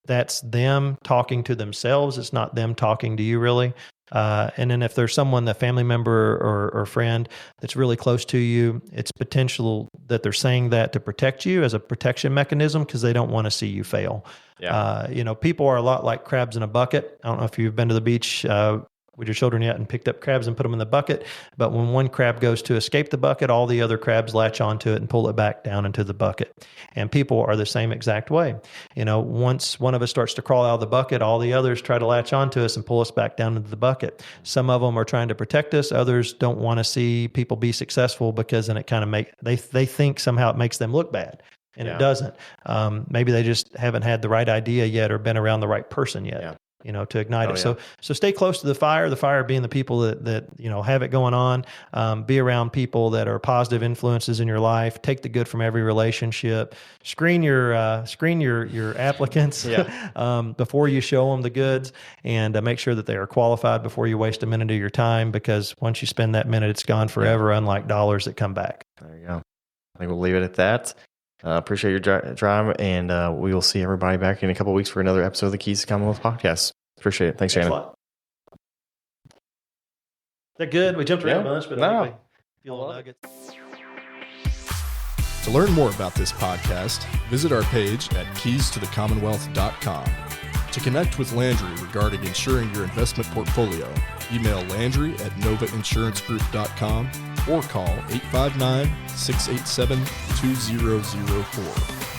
that's them talking to themselves. It's not them talking to you really. And then if there's someone, a family member or friend that's really close to you, it's potential that they're saying that to protect you as a protection mechanism because they don't want to see you fail. Yeah. People are a lot like crabs in a bucket. I don't know if you've been to the beach with your children yet and picked up crabs and put them in the bucket. But when one crab goes to escape the bucket, all the other crabs latch onto it and pull it back down into the bucket. And people are the same exact way. Once one of us starts to crawl out of the bucket, all the others try to latch onto us and pull us back down into the bucket. Some of them are trying to protect us. Others don't want to see people be successful because then it kind of they think somehow it makes them look bad. And it doesn't. Maybe they just haven't had the right idea yet or been around the right person yet. To ignite it. Yeah. So stay close to the fire being the people that have it going on. Be around people that are positive influences in your life. Take the good from every relationship. Screen your applicants before you show them the goods, and make sure that they are qualified before you waste a minute of your time, because once you spend that minute, it's gone forever, unlike dollars that come back. There you go. I think we'll leave it at that. Appreciate your drive, and we will see everybody back in a couple of weeks for another episode of the Keys to Commonwealth podcast. Appreciate it. Thanks, Shannon. Is that good? We jumped around a bunch, but I think we feel nuggets. To learn more about this podcast, visit our page at keystothecommonwealth.com. To connect with Landry regarding insuring your investment portfolio, email Landry at novaInsuranceGroup.com or call 859-687-2004.